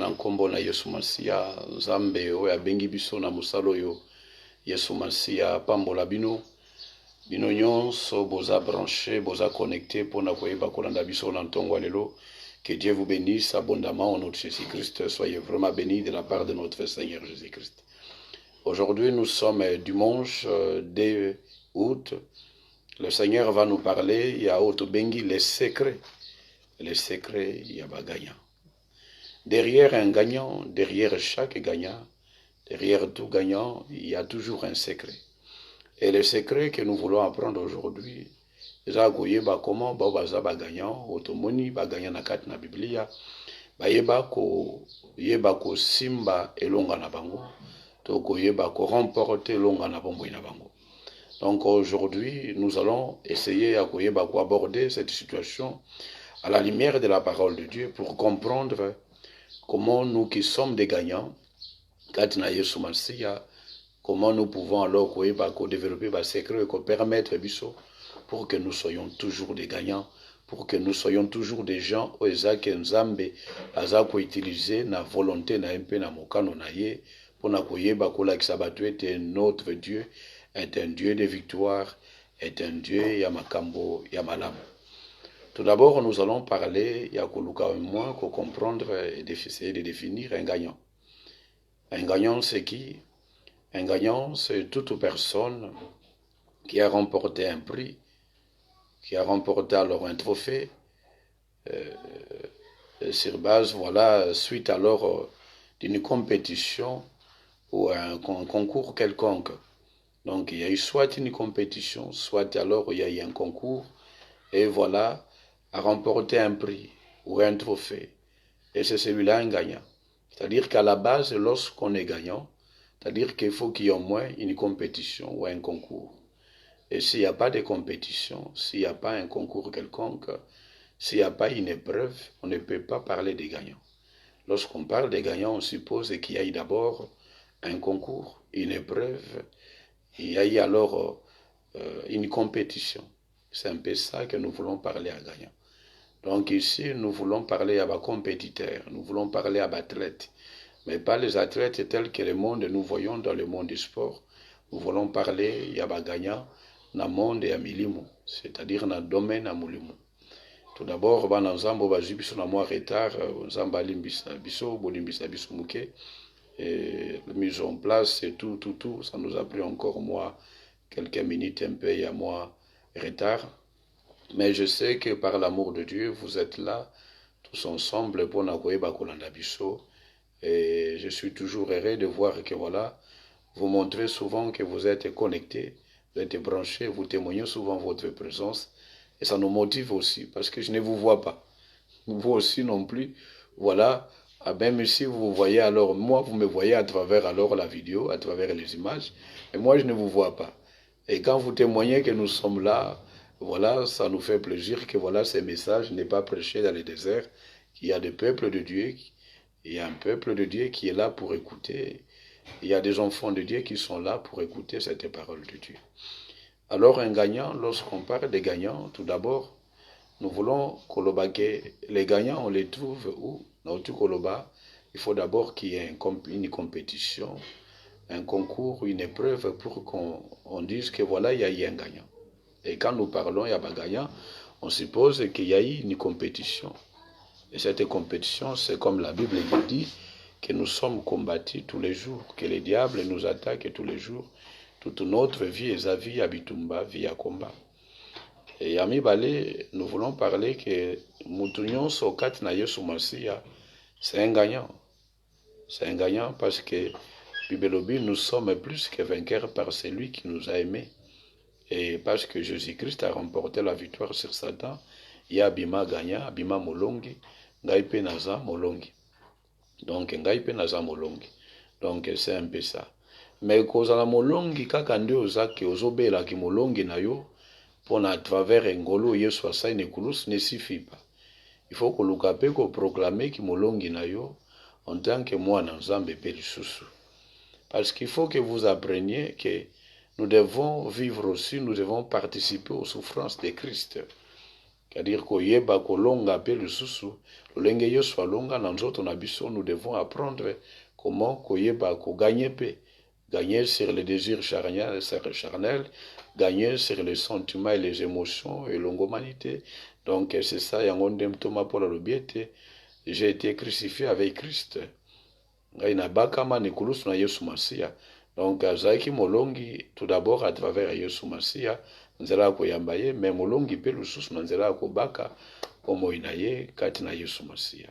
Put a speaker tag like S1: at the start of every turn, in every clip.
S1: na nkombo na Yesu Masiya Nzambe oyo abengi biso na mosala oyo Yesu Masiya pambola bino nyonso boza branché boza connecté pona koyeba kolanda biso na ntongo lelo. Que Dieu vous bénisse abondamment au nom de Jésus-Christ. Soyez vraiment bénis de la part de notre Seigneur Jésus-Christ. Aujourd'hui, nous sommes dimanche 2 août. Le Seigneur va nous parler, il y a Bengi, les secrets, il y a un gagnant. Derrière un gagnant, derrière chaque gagnant, derrière tout gagnant, il y a toujours un secret. Et le secret que nous voulons apprendre aujourd'hui, comment baza gagnant, otomoni gagnant na kati na Biblia, yeba ko simba elonga na bango, to koyeba ko remporter elonga na bombo na bango. Donc aujourd'hui, nous allons essayer à aborder cette situation à la lumière de la parole de Dieu pour comprendre comment nous qui sommes des gagnants, comment nous pouvons alors développer des secrets et permettre pour que nous soyons toujours des gagnants, pour que nous soyons toujours des gens où Nzambe azako utiliser na volonté na mpe na mokano na ye pour na koyeba kolakisa batu ete notre Dieu est un Dieu de victoire, est un Dieu yamakambo yamalamu. Tout d'abord, nous allons parler yakoluka moins pour comprendre et essayer de définir un gagnant. Un gagnant, c'est qui? Un gagnant, c'est toute personne qui a remporté un prix, qui a remporté alors un trophée, sur base, voilà, suite alors d'une compétition ou un concours quelconque. Donc il y a eu soit une compétition, soit alors il y a eu un concours, et voilà, a remporté un prix ou un trophée. Et c'est celui-là un gagnant. C'est-à-dire qu'à la base, lorsqu'on est gagnant, c'est-à-dire qu'il faut qu'il y ait au moins une compétition ou un concours. Et s'il n'y a pas de compétition, s'il n'y a pas un concours quelconque, s'il n'y a pas une épreuve, on ne peut pas parler des gagnants. Lorsqu'on parle des gagnants, on suppose qu'il y ait d'abord un concours, une épreuve, il y a eu alors une compétition. C'est un peu ça que nous voulons parler à gagnant. Donc ici, nous voulons parler à des compétiteurs, nous voulons parler à des athlètes, mais pas les athlètes tels que le monde nous voyons dans le monde du sport. Nous voulons parler à des gagnants dans le monde et à milimu, c'est-à-dire dans le domaine à milimu. Tout d'abord, dans Nzambo bazwi biso na moi retard, Nzamba alimbisa biso, bolimbisa biso muke. Et la mise en place, c'est tout, ça nous a pris encore moi quelques minutes, un peu, il y a moi retard. Mais je sais que par l'amour de Dieu, vous êtes là, tous ensemble, pour Nakoyeba Kolanda Biso. Et je suis toujours heureux de voir que voilà, vous montrez souvent que vous êtes connectés, vous êtes branchés, vous témoignez souvent votre présence. Et ça nous motive aussi, parce que je ne vous vois pas. Vous aussi non plus. Voilà. Ah même si vous voyez alors, moi vous me voyez à travers alors la vidéo, à travers les images, et moi je ne vous vois pas. Et quand vous témoignez que nous sommes là, voilà, ça nous fait plaisir que voilà, ces messages n'est pas prêché dans le désert, qu'il y a des peuples de Dieu, il y a un peuple de Dieu qui est là pour écouter, il y a des enfants de Dieu qui sont là pour écouter cette parole de Dieu. Alors un gagnant, lorsqu'on parle des gagnants, tout d'abord, nous voulons que les gagnants, on les trouve où? Dans tout Koloba, il faut d'abord qu'il y ait une compétition, un concours, une épreuve pour qu'on dise que voilà, il y a eu un gagnant. Et quand nous parlons, il y a un gagnant, on suppose qu'il y a eu une compétition. Et cette compétition, c'est comme la Bible dit, que nous sommes combattus tous les jours, que le diable nous attaque tous les jours. Toute notre vie est à vie à Bitumba, vie à combat. Et Yami Balé, nous voulons parler que Moutunion Sokat na Yesu Masiya, c'est un gagnant. C'est un gagnant parce que Bibelobi, nous sommes plus que vainqueurs par celui qui nous a aimés. Et parce que Jésus-Christ a remporté la victoire sur Satan, il y a Abima gagnant, Abima Molongi, Ngaipe Naza Molongi. Donc Ngaipe Naza Molongi. Donc c'est un peu ça. Mais cause la Molongi, kakande ozaki ozobela ki Molongi na yo, pour à travers Ngolo Yesu Asai Nekulus ne suffit pas. Il faut que l'ukape ko proclamer ki Molongi na yo en tant que moi dans Nzambe pe lisusu. Parce qu'il faut que vous appreniez que nous devons vivre aussi, nous devons participer aux souffrances de Christ. C'est-à-dire koyeba kolonga pe lususu lolenge yesu alonga na nzoto na biso, nous devons apprendre comment koyeba ko gagner pe, gagner sur les désirs charnels, gagner sur les sentiments et les émotions et l'humanité. Donc c'est ça yango ndem toma pour le biete, j'ai été crucifié avec Christ. Ngaina bakama ni kulusu na Yesu Masia. Donc azaki molongi tout d'abord à travers Yesu Masia. Nzela ko yambaye mais molongi pe lususu na nzela ko baka omo inaye kati na Yesu Masia.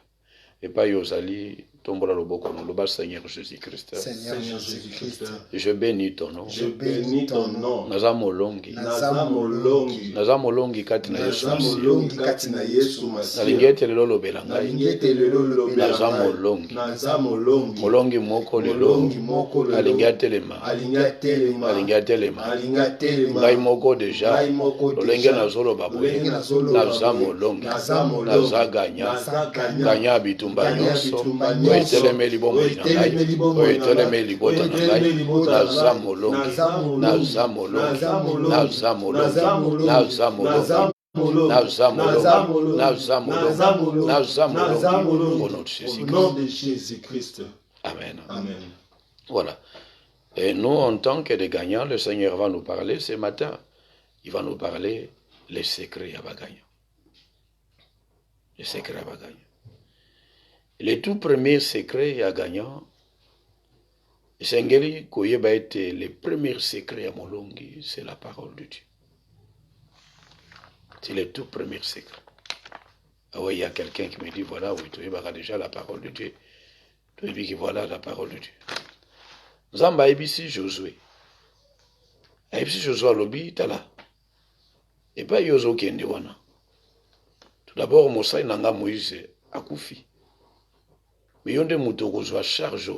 S1: Et pas yozali tombola loboko no loba Seigneur Jésus-Christ.
S2: Seigneur Jésus-Christ.
S1: Je bénis ton nom.
S2: Je bénis ton nom.
S1: Naza molongi.
S2: Naza molongi.
S1: Naza molongi kati na Yesu Masia.
S2: Naza molongi kati na Yesu Masia.
S1: Nalingete lelo lobela ngai.
S2: Nalingete lelo lobela ngai.
S1: Naza molongi.
S2: Naza molongi.
S1: Molongi moko lelo.
S2: Molongi moko lelo.
S1: Alingate lema.
S2: Alingate lema.
S1: Alingate lema.
S2: Alingate lema.
S1: Ngai moko deja.
S2: Ngai moko deja.
S1: Lolenge nazolo baboye.
S2: Lolenge nazolo baboye.
S1: Naza molongi.
S2: Naza molongi.
S1: Naza ganya.
S2: Naza ganya.
S1: Ganya bitumba
S2: Ganya
S1: nyonso.
S2: bitumba nyonso.
S1: Oetelemeli bombo na ngai. Oetelemeli bota na ngai. Naza molongi. Naza molongi. Naza molongi. Naza molongi.
S2: Au nom de Jésus-Christ.
S1: Amen.
S2: Amen.
S1: Voilà. Et nous, en tant que des gagnants, le Seigneur va nous parler ce matin. Il va nous parler les secrets à gagnant. Les secrets à gagnant. Les tout premiers secrets à gagnant, Sengeli Koyeba était les premiers secrets à Molongi, c'est la parole de Dieu. C'est les tout premiers secrets. Ah oui, il y a quelqu'un qui me dit, voilà, oui, tu as déjà la parole de Dieu. Tu as dit que voilà la parole de Dieu. Zamba Ebisi Josué. Ebisi Josué Lobi, t'as et pas Yozo Kendewana. Tout d'abord, Moussa Nanga Moïse a Koufi. Mais yonde mouto kozwa charge,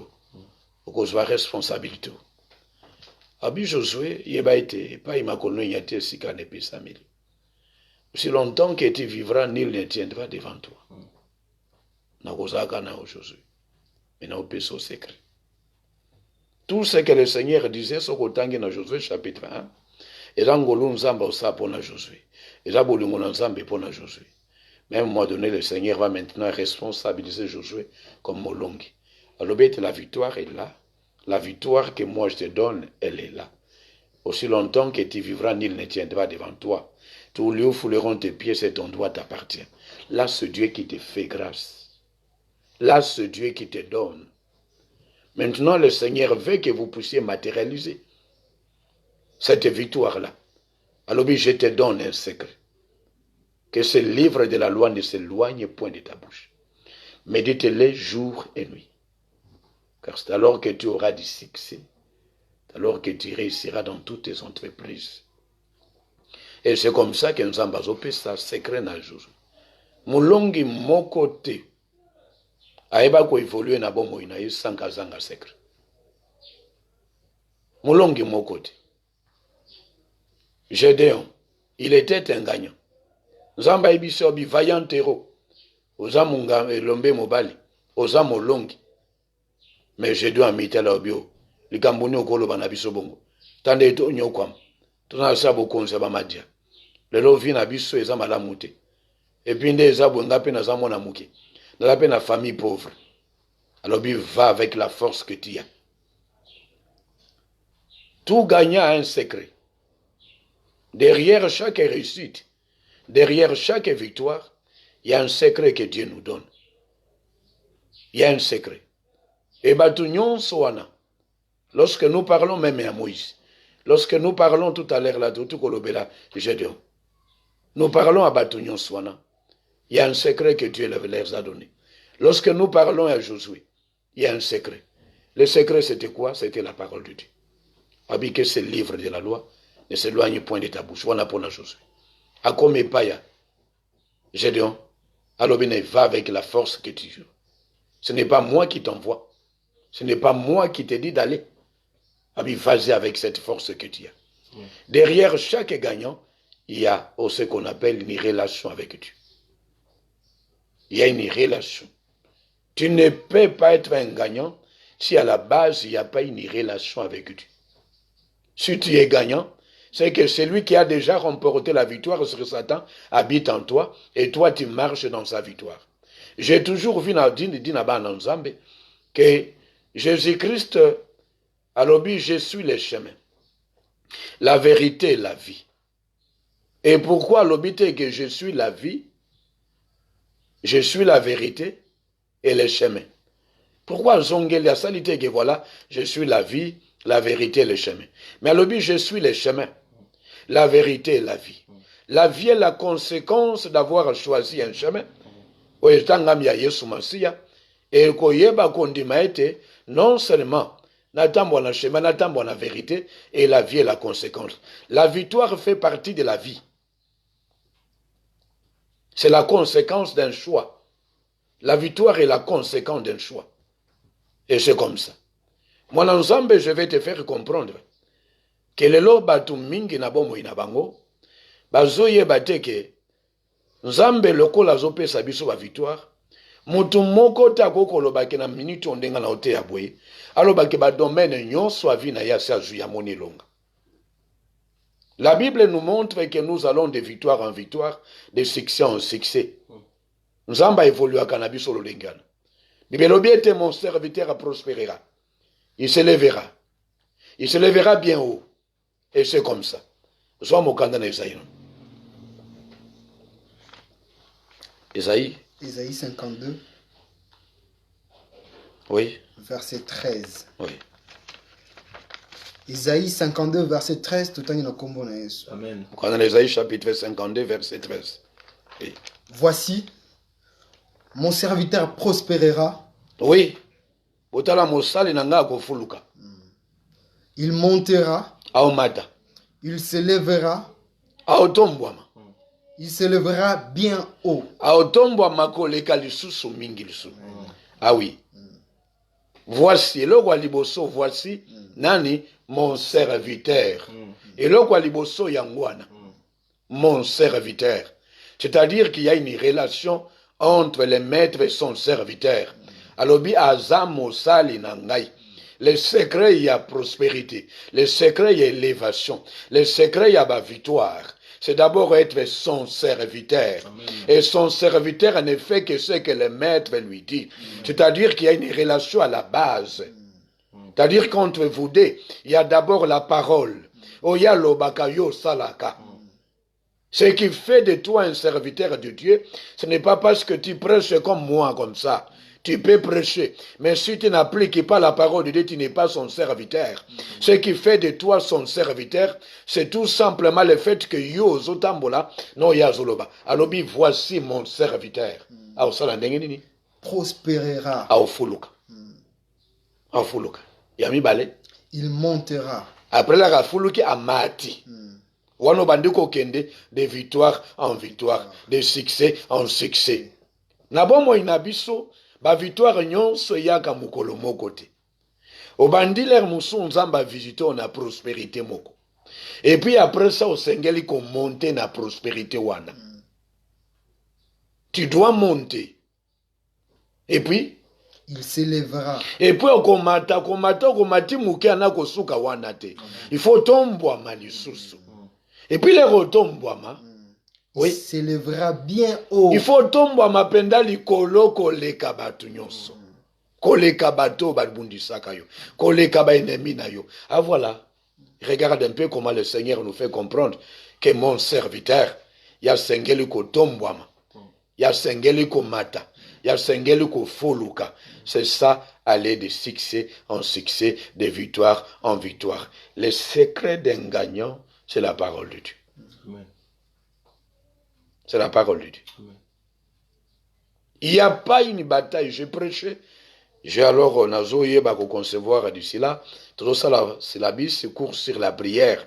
S1: kozwa responsabilité. Abi Josué, yeba été, pas imakono yate sika ne pesamili. Aussi longtemps que tu vivras, nul ne tiendra devant toi. Na kozaka na Josué. Mais na opeso secret. Tout ce que le Seigneur disait, ce qu'autangi na Josué chapitre 1, et l'angolo nzamba osa pona Josué. Et la bolingo nzamba pona Josué. Mais à un moment donné, le Seigneur va maintenant responsabiliser Josué comme Molongi. Alors, la victoire est là. La victoire que moi je te donne, elle est là. Aussi longtemps que tu vivras, nul ne tiendra devant toi. Tous lieux fouleront tes pieds, c'est ton droit t'appartient. Là, c'est Dieu qui te fait grâce. Là, c'est Dieu qui te donne. Maintenant, le Seigneur veut que vous puissiez matérialiser cette victoire-là. Alors, je te donne un secret. Que ce livre de la loi ne s'éloigne point de ta bouche. Médite-le jour et nuit. Car c'est alors que tu auras du succès. C'est alors que tu réussiras dans toutes tes entreprises. Et c'est comme ça que nous avons fait ça, secret na jour. Mulongi mokote. Aeba ko évoluer na bon moina y sankazanga secret. Mulongi mokote. Gédéon, il était un gagnant. Zamba ibisobi vaillant héros. Oza munga lombe mobali. Oza molongi. Mais je dois imiter la bio. Les Gamboni au kolo banabiso bongo. Tande to nyokwam. Tona sabo konse ba madia. Le lovi na biso eza malamu te. Et puis nde eza bonga pe na zamona muke. Na la pe na famille pauvre. Alors bi va avec la force que tu as. Tout gagnant a un secret. Derrière chaque réussite, derrière chaque victoire, il y a un secret que Dieu nous donne. Il y a un secret. Et Batunion Soana, lorsque nous parlons même à Moïse, lorsque nous parlons tout à l'heure là, tout Kolobela, Gédéon, nous parlons à Batunion Soana, il y a un secret que Dieu leur a donné. Lorsque nous parlons à Josué, il y a un secret. Le secret c'était quoi? C'était la parole de Dieu. Habiter ce livre de la loi ne s'éloigne point de ta bouche. Voilà pour Josué. A comme Paya, Gédéon, alors bien va avec la force que tu joues. Ce n'est pas moi qui t'envoie. Ce n'est pas moi qui te dis d'aller. Vas-y avec cette force que tu as. Derrière chaque gagnant, il y a ce qu'on appelle une relation avec Dieu. Il y a une relation. Tu ne peux pas être un gagnant si à la base il n'y a pas une relation avec Dieu. Si tu es gagnant, c'est que celui qui a déjà remporté la victoire sur Satan habite en toi et toi tu marches dans sa victoire. J'ai toujours vu dans Nzambe que Jésus-Christ a dit je suis le chemin, la vérité et la vie. Et pourquoi l'obité que je suis la vie, je suis la vérité et le chemin. Pourquoi Zongeli a salité que voilà, je suis la vie, la vérité et le chemin. Mais l'objet, je suis le chemin, la vérité et la vie. La vie est la conséquence d'avoir choisi un chemin. Et koyeba kondima ete non seulement n'attendons la chemin, n'attendons la vérité et la vie est la conséquence. La victoire fait partie de la vie. C'est la conséquence d'un choix. La victoire est la conséquence d'un choix. Et c'est comme ça. Mon ensemble, je vais te faire comprendre que le lo batu mingi na bomo inabango, bazoye bateke, nzambe lokola zope sabiso ba victoire, mutu moko tako kolobake na minute ondenga na ote ya boye, alobake ba domaine nyonso avi na yasi azu ya moni longa. La Bible nous montre que nous allons de victoire en victoire, de succès en succès. Nzamba évolue à cannabis sur le lingana. Bibelobiete, mon serviteur prospérera. Il se lèvera. Il se lèvera bien haut. Et c'est comme ça. Soit mon candidat Isaïe. Isaïe.
S3: Isaïe 52.
S1: Oui.
S3: Verset 13.
S1: Oui.
S3: Isaïe 52, verset 13, tout en y combo na Yesu.
S2: Amen.
S1: Quand on a Isaïe chapitre 52, verset 13. Oui.
S3: Voici, mon serviteur prospérera.
S1: Oui. Botala mosali nanga kofuluka.
S3: Il montera.
S1: Aomata.
S3: Il se lèvera.
S1: Aotombwama.
S3: Il se lèvera bien haut.
S1: Aotombwama koleka lisusu mingi lisusu. Ah oui. Voici, le roi liboso, voici, nani, mon serviteur. Et le roi liboso yangwana, mon serviteur. C'est-à-dire qu'il y a une relation entre le maître et son serviteur. Alobi azamo sali nangai. Le secret, il y a prospérité. Le secret, il y a élévation. Le secret, il y a ma victoire. C'est d'abord être son serviteur. Amen. Et son serviteur ne fait que ce que le maître lui dit. C'est-à-dire qu'il y a une relation à la base. C'est-à-dire qu'entre vous deux, il y a d'abord la parole. Oya lobakayo salaka. Ce qui fait de toi un serviteur de Dieu, ce n'est pas parce que tu prêches comme moi, comme ça. Tu peux prêcher, mais si tu n'appliques pas la parole de Dieu, tu n'es pas son serviteur. Ce qui fait de toi son serviteur, c'est tout simplement le fait que yo zotambola no yazoloba. Alobi, voici mon serviteur.
S3: Prospérera.
S1: Yami bale.
S3: Il montera.
S1: Après la rafuluki amati. Wano bandiko kende de victoire en victoire, de succès en succès. Nabomo inabiso. Ba victoire nyonso yaka mukolo moko te. Obandi l'air musu nzamba visiter on a prospérité moko. Et puis après ça, au sengeli ko monter na prospérité wana. Tu dois monter. Et puis
S3: il s'élèvera.
S1: Et puis komati muke ana kosuka wana te. Il faut tombwa malisusu. Et puis les retombwa
S3: oui. Il s'élèvera bien haut.
S1: Il faut tomber à mapenda likolo koleka batu nyonso. Koleka bato badbundisaka yo. Koleka ba ennemi na yo. Ah voilà. Regarde un peu comment le Seigneur nous fait comprendre que mon serviteur, ya sengeli ko tombwama. Ya sengeli ko mata. Ya sengeli ko foluka. C'est ça, aller de succès en succès, de victoire en victoire. Le secret d'un gagnant, c'est la parole de Dieu. Amen. C'est la parole de Dieu. Amen. Il n'y a pas une bataille. J'ai prêché. J'ai alors nazoye bako concevoir d'ici là. Tout ça c'est la Bible, c'est cours sur la prière.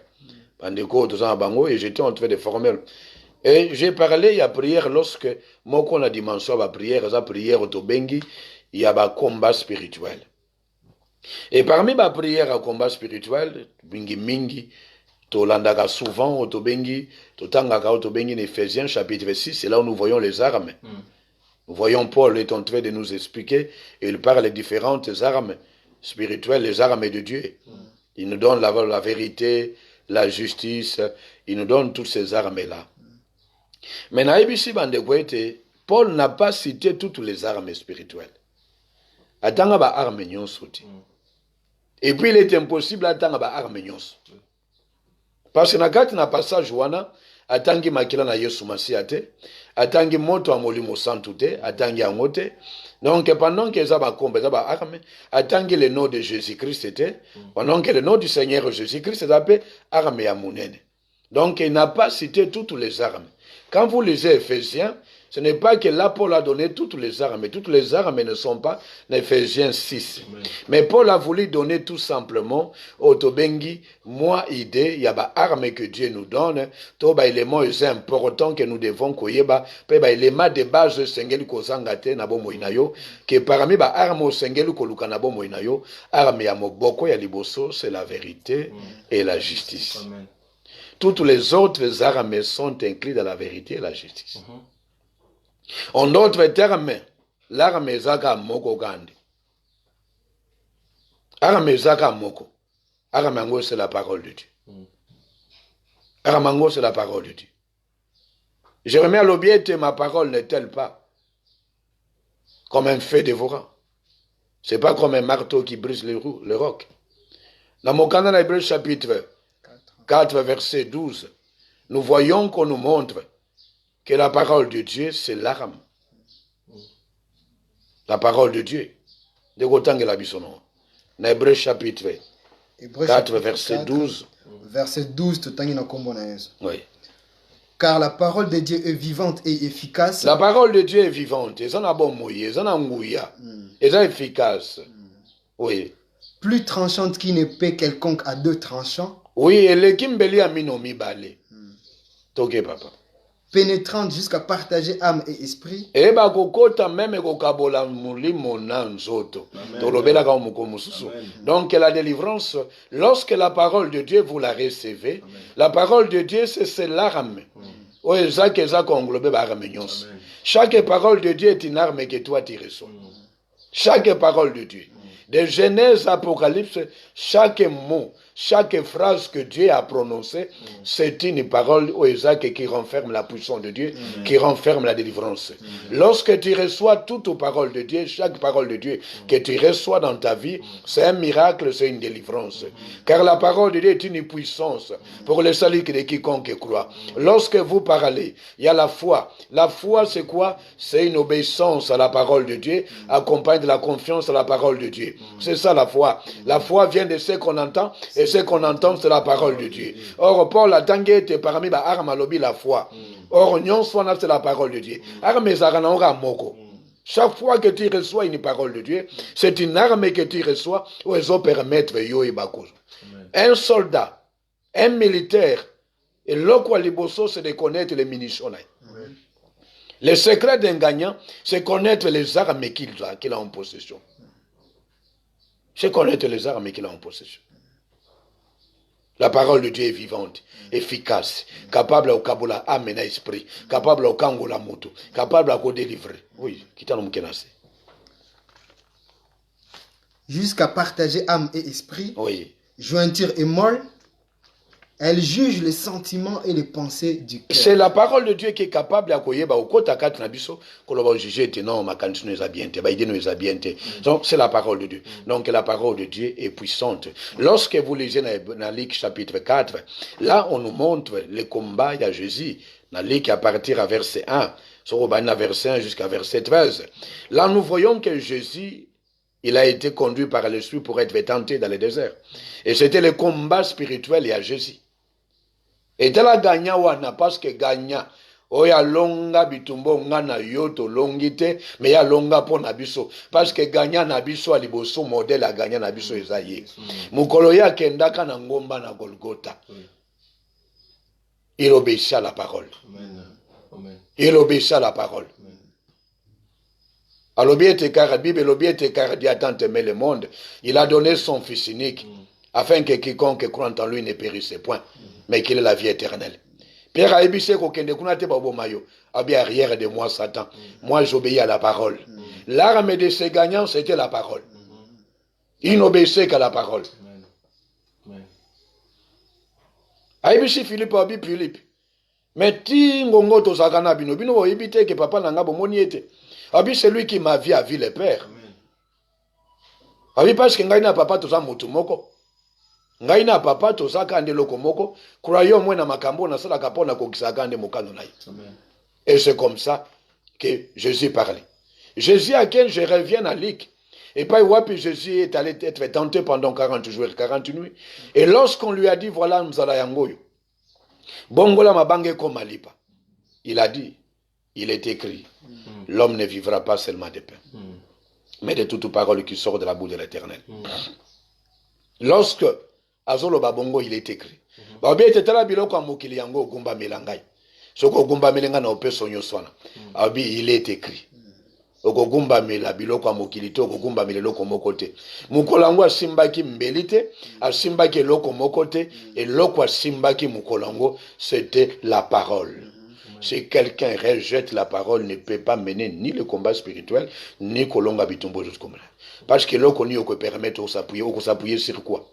S1: Pandeko tout ça bango et j'étais en train de former. Et j'ai parlé il y a prière lorsque moko la dimension la prière, ça prière autobengi, il y a ba combat spirituel. Et parmi ma prière à combat spirituel, bingi mingi Tolandaka souvent, Otobengi, Totangaka Otobengi, Éphésiens chapitre 6, c'est là où nous voyons les armes. Nous voyons Paul est en train de nous expliquer, et il parle des différentes armes spirituelles, les armes de Dieu. Il nous donne la vérité, la justice. Il nous donne toutes ces armes-là. Mais naïbisi bandekouete, Paul n'a pas cité toutes les armes spirituelles. Atanga ba arme nyonso ti. Et puis il est impossible atanga ba arme nyonso. Parce que nakati na passage wana atangi makila na Yesu Masiya te, atangi moto a molimo santu te, atangi yango te. Donc pendant que ça va combattre, ça va arme, atangi le nom de Jésus-Christ te, pendant que le nom du Seigneur Jésus-Christ est appelé arme ya munene. Donc il n'a pas cité toutes les armes. Quand vous lisez Ephésiens, ce n'est pas que là Paul a donné toutes les armes, mais toutes les armes ne sont pas dans Ephésiens 6. Amen. Mais Paul a voulu donner tout simplement au Tobengi, moi idée, il y a des armes que Dieu nous donne, tout les éléments importants que nous devons koyeba, les éléments de base sengeli kozangate na bo moinayo, que parmi les armes sengeli koluka na bo moinayo, arme ya moboko ya liboso, c'est la vérité et la justice. Amen. Toutes les autres armes sont incluses dans la vérité et la justice. En d'autres termes, l'arme ezaka moko gande. Arme ezaka moko. Arme yango c'est la parole de Dieu. Arme yango c'est la parole de Dieu. Jérémie a l'obéite, ma parole n'est-elle pas comme un feu dévorant? C'est pas comme un marteau qui brise le roc. Dans Mokana na Hébreux chapitre 4, verset 12, nous voyons qu'on nous montre que la parole de Dieu, c'est l'arme. La parole de Dieu. De Gotange la bisono. Dans Hébreux chapitre 4, verset 12.
S3: Verset 12, totangi na kombo na Yesu.
S1: Oui.
S3: Car la parole de Dieu est vivante et efficace.
S1: La parole de Dieu est vivante. Et ça n'a pas mouillé, ça n'a ngouya. Et ça est efficace. Oui.
S3: Plus tranchante qu'une épée quelconque à deux tranchants.
S1: Oui, et le kimbeli a minomi balé. Toke papa.
S3: Pénétrante jusqu'à partager âme et esprit.
S1: Et ba kokota même kokabola mulimo na nzoto. Tolobela ka muko mususu. Donc la délivrance, lorsque la parole de Dieu vous la recevez, la parole de Dieu c'est l'arme. Oui, ça que ça englobe ba arme nyonso. Chaque parole de Dieu est une arme que toi tu reçois. Chaque parole de Dieu. De Genèse, Apocalypse, chaque mot, chaque phrase que Dieu a prononcée, c'est une parole au Isaac qui renferme la puissance de Dieu, qui renferme la délivrance. Lorsque tu reçois toute parole de Dieu, chaque parole de Dieu que tu reçois dans ta vie, c'est un miracle, c'est une délivrance. Car la parole de Dieu est une puissance pour le salut de quiconque croit. Lorsque vous parlez, il y a la foi. La foi, c'est quoi? C'est une obéissance à la parole de Dieu, accompagnée de la confiance à la parole de Dieu. C'est ça la foi. La foi vient de ce qu'on entend, et ce qu'on entend, c'est la parole de Dieu. Or, Paul a tangué était parmi les armes à lobby la foi. Or, c'est la parole de Dieu. Chaque fois que tu reçois une parole de Dieu, c'est une arme que tu reçois où ils ont permettre un soldat, un militaire, et l'autre liboso, c'est de connaître les munitions. Le secret d'un gagnant, c'est connaître les armes qu'il a en possession. C'est connaître les armes qu'il a en possession. La parole de Dieu est vivante, efficace, capable au kabula amener esprit, capable au kangola moto, capable à délivrer. Oui, qui t'a nommé.
S3: Jusqu'à partager âme et esprit,
S1: oui.
S3: Jointure et moelle, elle juge les sentiments et les pensées du cœur.
S1: C'est la parole de Dieu qui est capable de koyeba au kota kat na biso ko lo juger non ma kantu nous a bien te ba ide nous a bien te. Donc c'est la parole de Dieu. Donc la parole de Dieu est puissante. Lorsque vous lisez dans Luc chapitre 4, là on nous montre le combat de Jésus dans Luc à partir à verset 1, sur verset 1 jusqu'à verset 13. Là nous voyons que Jésus il a été conduit par l'esprit pour être tenté dans le désert. Et c'était le combat spirituel à Jésus. Et de la gagna wana parce que gagna oya longa bitumbo ngana yoto longite mais ya longa po na biso parce que gagna na biso aliboso modèle a gagna na biso ezaye mukolo ya kendaka na ngomba na Golgotha. Il obéissait à la parole. Amen. Il obéissait à la parole. À l'obéité car Bible l'obéité car Dieu a tant aimé le monde, il a donné son fils unique afin que quiconque croit en lui ne périsse point. Mais qu'il ait la vie éternelle. Pierre a ébissé qu'au Kende Kunate Babomayo, a bien arrière de moi, Satan. Moi, j'obéis à la parole. L'arme de ses gagnants, c'était la parole. Il n'obéissait qu'à la parole. Aibisi Philippe abi Philippe. Mais ti ngongo to zakana bino bino oibite que papa nanga bomoni ete. Abi c'est lui qui m'a vu à vie le père. Abi parce que ngai na papa to za mutu moko. Ngai na papa to zaka ande loko moko. Kurayo mwe na makambo na sala kapona ko kisaka ande mokano na. Et c'est comme ça que Jésus parlait. Jésus à quel je reviens à Luc. Et pas wapi Jésus est allé être tenté pendant 40 jours, 40 nuits. Et lorsqu'on lui a dit voilà mzala yangoyo. Bongola mabange comme malipa. Il a dit, il est écrit, l'homme ne vivra pas seulement de pain, mais de toute parole qui sort de la bouche de l'Éternel. Lorsque Azolo Babongo, il est écrit. Babi était là biloko mokili yango gumba melangai. Soko gumba melenga na opeso nyoswana. Abi il est écrit. Okogumba mela biloko mokili to okogumba mela loko mokote. Mukolango asimbaki mbelite, asimbaki loko mokote et loko asimbaki mukolango, c'était la parole. Si quelqu'un rejette la parole, ne peut pas mener ni le combat spirituel, ni kolonga bitumbo jusqu'au moment. Parce que loko ni oko permettre de s'appuyer sur quoi?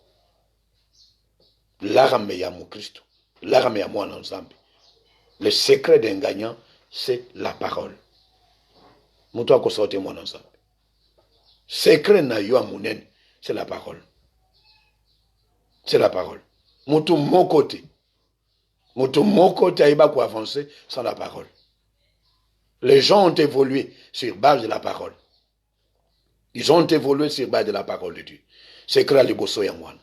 S1: L'arme ya mon Christ, l'arme ya moi ensemble. Le secret d'un gagnant, c'est la parole. Moutou a sorti mon ensemble. Secret na yo amunen, c'est la parole. C'est la parole. Moutou mon côté. Moutou mon côté aïba pour avancer sans la parole. Les gens ont évolué sur base de la parole. Ils ont évolué sur base de la parole de Dieu. Secret le bosso ya moi.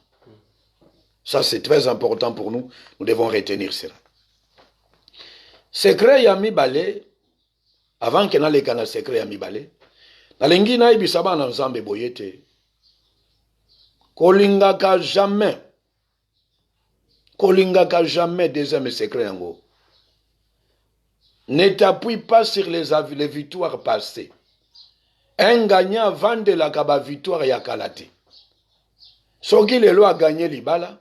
S1: Ça c'est très important pour nous. Nous devons retenir cela. Secret ya mi balé. Avant que n'allait qu'un secret ya mibale, nalengi na ibisaba na nzambe boyete. Kolingaka jamais deuxième secret yango. Ne t'appuie pas sur les victoires passées. Un gagnant vende la kaba victoire ya kalate. Soki lelo a gagné libala,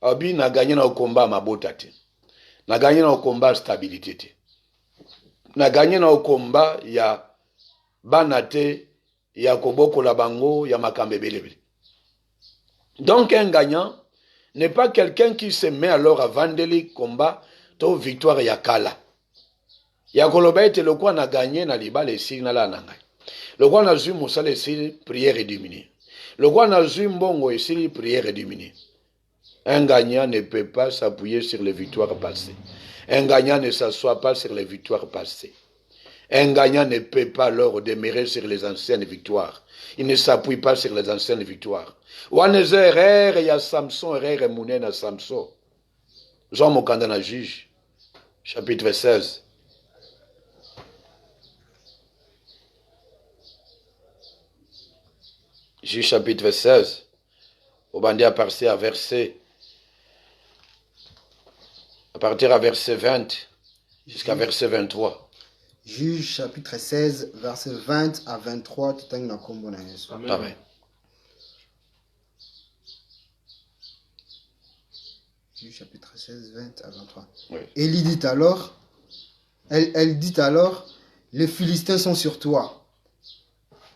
S1: abi na gagné na combat mabotate. Na gagné na combat stabilité. Na gagné na combat ya banate ya koboko la bango ya makambe belebele. Donc un gagnant n'est pas quelqu'un qui se met alors à vendre les combats to victoire ya kala. Ya koloba ete le quoi na gagné na libala esi na la nangai. Le quoi na zui musala esi prière et diminuer. Le quoi na zui mbongo esi prière et diminuer. Un gagnant ne peut pas s'appuyer sur les victoires passées. Un gagnant ne s'assoit pas sur les victoires passées. Un gagnant ne peut pas alors demeurer sur les anciennes victoires. Il ne s'appuie pas sur les anciennes victoires. Waneze erreur ya Samson, erreur mounen à Samson. Jean Mokandana juge, chapitre 16. Juge chapitre 16. Au bandit à partir à partir à verset 20 jusqu'à verset 23.
S3: Juge chapitre 16, verset 20 à 23. Amen.
S1: Amen.
S3: Juge chapitre 16, 20 à 23.
S1: Oui.
S3: Élie dit alors, elle dit alors, les Philistins sont sur toi.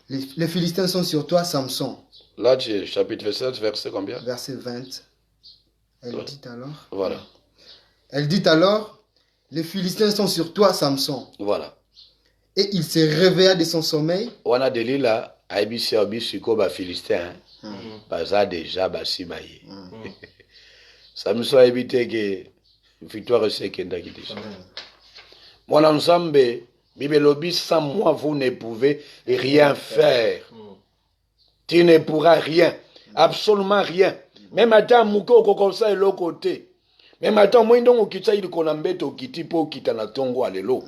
S3: Les Philistins sont sur toi, Samson.
S1: Là, chapitre 16, verset combien?
S3: Verset 20. Elle dit alors.
S1: Voilà.
S3: Elle dit alors, les Philistins sont sur toi, Samson.
S1: Voilà.
S3: Et il se réveilla de son sommeil.
S1: On a Delila, Aibisi Abisiko, ba Philistin, baza déjà basimaye. Samson a évité que victoire c'est kenda qui déjà. Mon ensemble, Bibelobi, sans moi, vous ne pouvez rien faire. Tu ne pourras rien. Absolument rien. Même à temps, Mouko, Kokosa et l'autre côté. Même attends, moi, on quitte il konambete au kiti pour quitter la tongo à l'élo.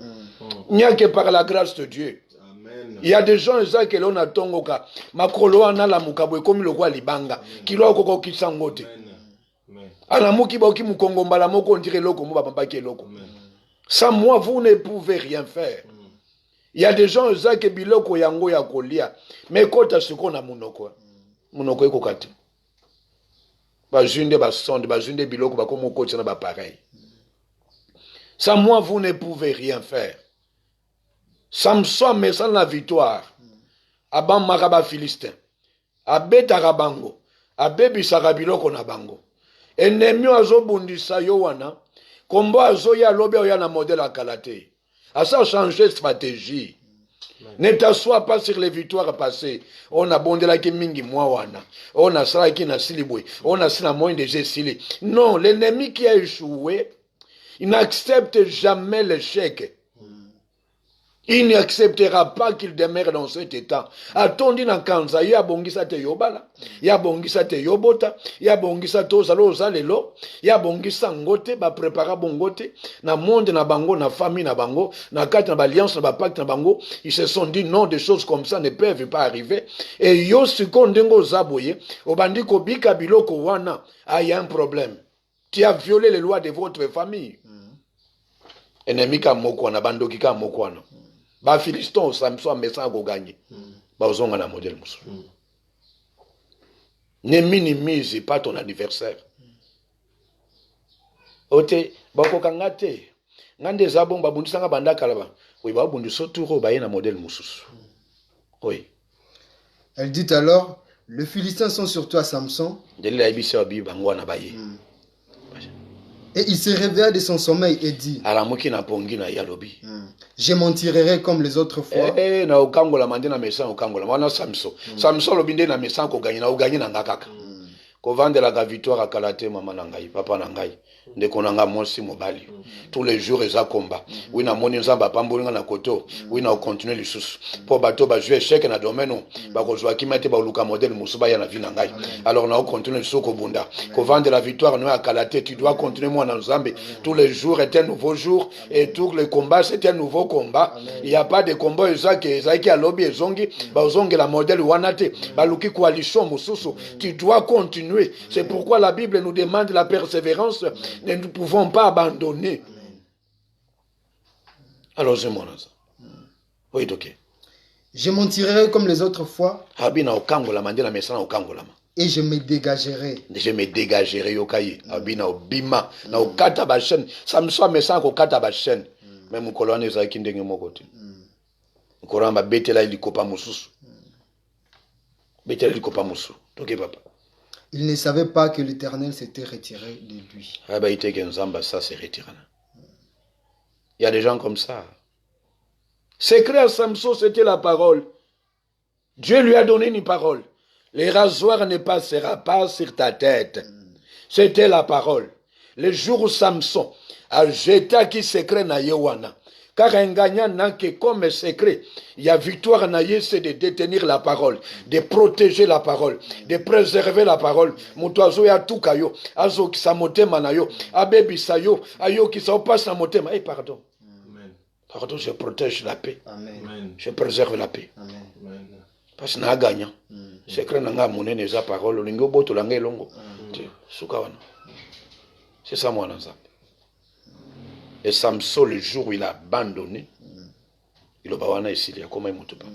S1: Il n'y a que par la grâce de Dieu. Amen. Il y a des gens qui l'on a tongo ka. Makolo ana la mukabwe comme le roi libanga. Qui l'a koko kitsangote. Ana muki ba ki mukongo mbala moko on dirait loko mo papa ki loko. Sans moi vous ne pouvez rien faire. Il y a des gens qui biloko yango ya kolia. Mais kota ce qu'on a munoko. Munoko eko kati. Bazunde basonde, bazunde biloko bakomo koti na ba pareil. Sans moi vous ne pouvez rien faire. Samson mais sans la victoire. Aban maraba philistin. Abeta rabango. Abebi sarabiloko na bango. ennemi azobundisa yo wana kombo azoya lobe oya na modèle akala te asa changer stratégie. Ne t'assois pas sur les victoires passées. On a bondelaki mingi mwa wana. On a salaki na silibwe. On a sina moyen de sili. Non, l'ennemi qui a échoué, il n'accepte jamais l'échec. Il n'acceptera pas qu'il demeure dans cet état. Atondi na kanza, ya bongisa te yobala, ya bongisa te yobota, ya bongisa to zalo zalelo, ya bongisa ngote, ba prépara bongote, na monde na bango, na famille na bango, na carte na alliance na ba pacte na bango, ils se sont dit non, des choses comme ça ne peuvent pas arriver. Et yo sikondengo zaboye, obandi ko bika biloko wana, il y a un problème. Tu as violé les lois de votre famille. Ennemi ka mokwana, bandoki ka mokwana. Ba Philiston Samson mesa go gagner. Ba ozonga na modèle musu. Ne minimise pas ton adversaire. Ote bako kangate. Ngande zabon babundisanga banda kalaba. Oui ba bundiso turo ba na modèle musu. Oui.
S3: Elle dit alors, les Philistins sont sur toi, Samson. Et il se réveilla de son sommeil et dit, je m'en tirerai comme les autres fois.
S1: Kovandela victoire à Kalate maman nangai papa nangai ndeko nanga mosi mobali tous les jours eza combat oui na moni nzamba pambolinga na koto oui na continuer les sous pour bato ba jouer chèque na domaine ba ko joa kimate ba luka modèle musuba ya na vie nangai alors na continuer sous ko bunda kovandela victoire no à Kalate tu dois continuer moi na nzambe tous les jours est un nouveau jour et tous les combats c'est un nouveau combat. Il y a pas de combat ezaki a lobby ezongi ba zongi la modèle wanate ba luki coalition mususu tu dois continuer. C'est pourquoi la Bible nous demande la persévérance. Nous ne pouvons pas abandonner. Alors, c'est mon asa. Oui, ok.
S3: Je m'en tirerai comme les autres fois. Et je me dégagerai.
S1: Je me dégagerai. Abina obima. Na okata bashen. Samson mesa ko kata bashen. Même kolone za kindenge mokote. Koramba betela ilikopa mususu. Betela ilikopa musu. Ok papa.
S3: Il ne savait pas que l'Éternel s'était retiré de lui.
S1: Il y a des gens comme ça. Secret à Samson, c'était la parole. Dieu lui a donné une parole. Les rasoirs ne passera pas sur ta tête. C'était la parole. Le jour où Samson a jeté qui secret na Yowana. Car un gagnant n'a que comme secret, il y a victoire naïe, c'est de détenir la parole, de protéger la parole, de préserver la parole. Mutoazo ya tukayo, azo ki sa motema na yo, abebi sa yo, ayo ki sa passe na motema. Eh pardon. Amen. Pardon, je protège la paix. Amen. Je préserve la paix. Amen. Parce que na gagnant. Secret na nga monene za parole, lingo boto la ngelongo. Sukawana. C'est ça moi nanza. Et Samson, le jour où il a abandonné, il a bawana ici, il a comment il monte pas.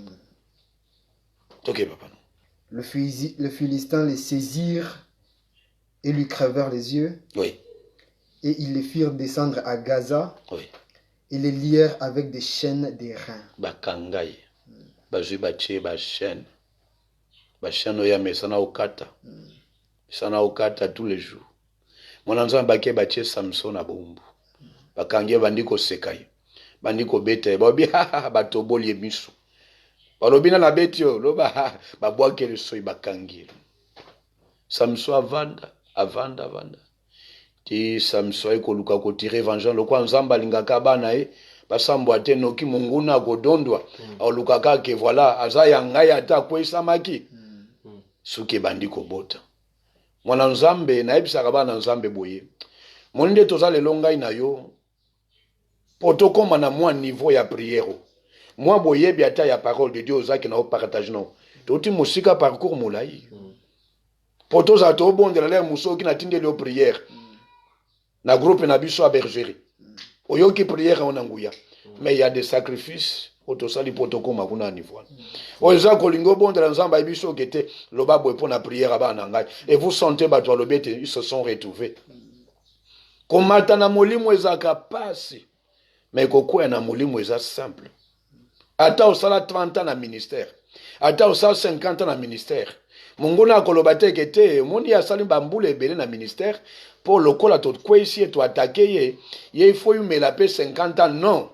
S1: Ok, papa.
S3: Le Philistin les saisirent et lui crevèrent les yeux.
S1: Oui.
S3: Et ils les firent descendre à Gaza.
S1: Oui.
S3: Et les lièrent avec des chaînes des reins.
S1: Bakangai. Bazu bache ba chaîne. Ba chaîne oya mesana okata. Mesana okata tous les jours. Mon anzan baké bache Samson na bombu. Bakangie bandiko sekai. Bandiko bete. Babi batoboli misu. Balobina na beti yo. Loba babwake le soy bakangie. Samson avanda. Ti Samson eko luka ko tirer vengeance. Lokwa nzamba lingaka bana basambo ate noki munguna kodondwa. Au luka ka ke voilà azaya ngai ata kwesa maki. Suke bandiko bota. Mwana nzambe na ebisaka bana nzambe boye. Monde tozale longai na yo. Poto koma na moi niveau ya prière. Moi boye biata ya parole de Dieu ozaki na o partage non. Toti musika parcours mulai. Poto za to bondela le musoki na tinde le prière. Na groupe na biso a bergerie. Oyoki prière on anguya. Mais il y a des sacrifices otosali poto koma kuna niveau. Oza kolingo bondela nzamba biso kete loba boye pour na prière ba na ngai. Et vous sentez ba to lobete ils se sont retrouvés. Komata na molimo ezaka pasi. Mais kokoya na molimo eza simple. Ata osala 30 ans na ministère. Ata osala 50 ans na ministère. monguna koloba te ke te moni asali bambula ebele na ministère pour lokola tokwesi et attaquer ye il faut yumela pe 50 ans non.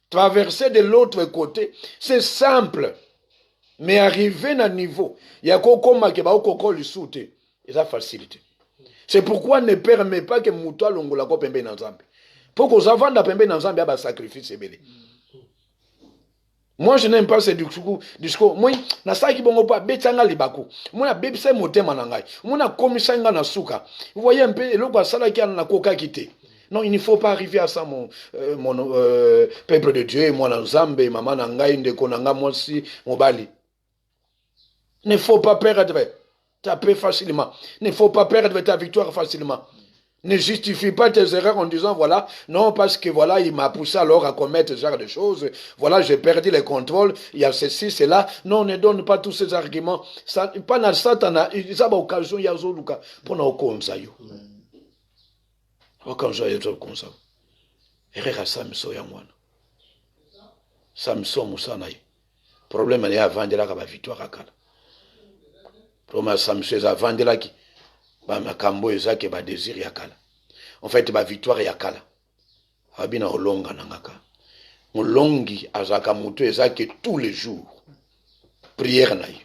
S1: Traverser de l'autre côté c'est simple mais arriver à un niveau il y a kokoma ke ba okoko lisute et ça facilité. C'est pourquoi ne permet pas que muto longola ko pembe na Nzambe. Pour que zavanda pembe na Nzambe ba sacrifice ebele. Moi, je n'aime pas ce discours. Moi, na saki bongo pa betanga libako. Moi, na bebise motema na ngai. Moi, na komisa nga na suka. Vous voyez un peu, eloko asala ki na koka kite. Non, il ne faut pas arriver à ça, mon peuple de Dieu, moi, na Nzambe, maman na ngai, ndeko na nga, moi si, mobali. Ne faut pas perdre ta paix facilement. Ne faut pas perdre ta victoire facilement. Ne justifie pas tes erreurs en disant, voilà, non, parce que voilà, il m'a poussé alors à commettre ce genre de choses. Voilà, j'ai perdu le contrôle, il y a ceci, cela. Non, ne donne pas tous ces arguments. Ça, pas dans Satana, il y a occasion, il y a Zoluka, pour nous konzayo. Occasion, il y a Zoluka. Erreur à Samson, Yamwana. Samson, Moussanaï. Problème, il y a avant de la victoire à Kala. Problème, Samson, il y a avant de la qui. Makambo ezake ba désir yakala. En fait ba victoire yakala. Abina olonga nangaka. Molongi azaka mutu ezake tous les jours. Prière naï.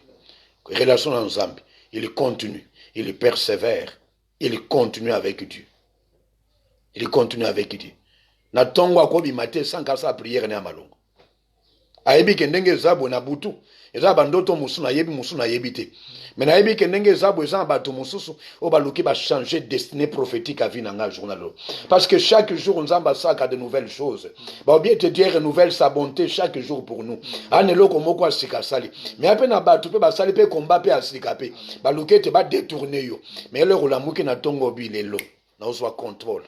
S1: Relation en Nzambe, il continue, il persévère, il continue avec Dieu. Il continue avec Dieu. Na tongo akobi mate sans kasa prière na malongo. Ayebi kendenge zabo na butu. Ezaba ndoto musuna yebi musuna yebite. Mais nayebi kendenge zabo ezaba bato mususu o baluki ba changer destinée prophétique à vie nanga journal. Parce que chaque jour Nzamba saka de nouvelles choses. Ba bien te dire renouvelle sa bonté chaque jour pour nous. Anelo komoko asika sali. Mais ape na bato pe ba sali pe komba pe asika pe. Baluki te ba détourner yo. Mais le rolamuki na tongo bilelo. Na oswa contrôle.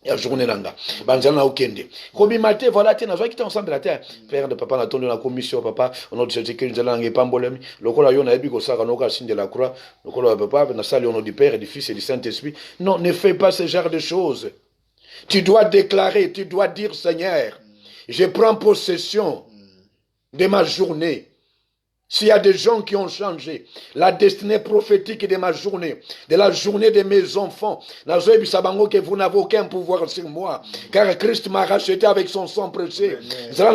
S1: Il y a journée langa. Banzana okende. Kobi maté voilà tiens nazo kita ensemble la terre. Père de papa na tondo na commission papa on a dit que nous allons ngi pambolemi. Lokola yo na yebi ko saka noka signe de la croix. Lokola papa na sali au nom du Père, du Fils et du Saint-Esprit. Non, ne fais pas ce genre de choses. Tu dois déclarer, tu dois dire Seigneur, je prends possession de ma journée. S'il y a des gens qui ont changé la destinée prophétique de ma journée, de la journée de mes enfants, que vous n'avez aucun pouvoir sur moi, car Christ m'a racheté avec son sang précieux. Il faut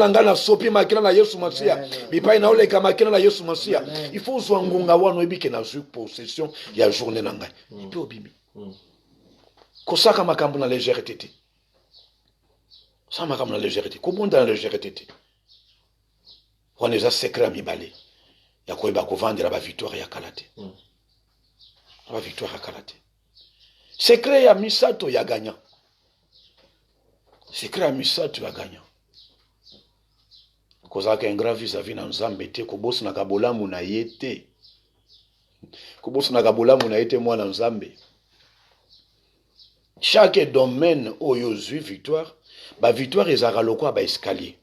S1: que possession de la journée. Kosaka makambo na légèreté. Ça makambo na légèreté. Comment dans la légèreté? On les a secrets à mibale. Ya koyeba kovandela ba victoire ya kalate. Ba victoire ya kalate. Secret ya misato ya gagnant. Secret ya misato ya gagnant. Kozaka un grand vis-à-vis na Nzambe te kobosi na kabolamu na yete. Kobosi na kabolamu na yete mwana Nzambe. Chaque domaine où yo zui victoire, ba victoire ezaka lokwa ba escalier.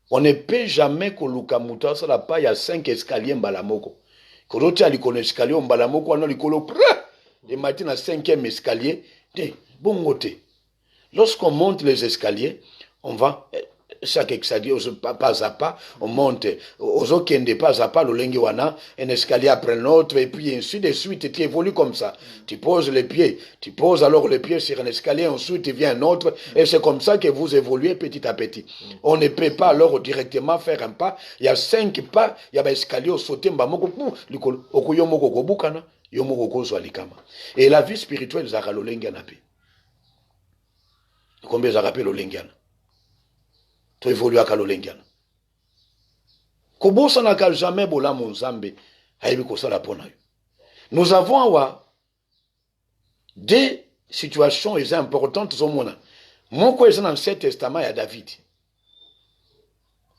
S1: On ne peut jamais koluka muta ça la pas il y a 5 escaliers mbalamoko. Koloti alikona escalier mbalamoko ana likolo le matin à 5e escalier, bongote. Lorsqu'on monte les escaliers, on va chaque escalier pas à pas, on monte aux okende pas à pas le lengi wana, un escalier après l'autre et puis ainsi de suite tu évolues comme ça. Tu poses les pieds, tu poses alors les pieds sur un escalier, ensuite il vient un autre et c'est comme ça que vous évoluez petit à petit. On ne peut pas alors directement faire un pas, il y a 5 pas, il y a un escalier au sauté mbamoko likolo okuyomoko kobukana yomoko kozwa likama. Et la vie spirituelle zaka lo lengi na pe. Combien zaka pe lo lengi na? Tu évolues à Kalolengiana. Kobosa n'a jamais bola mon Nzambe. Nous avons des situations importantes au monde. Mon quoi est dans l'Ancien Testament, il y a David.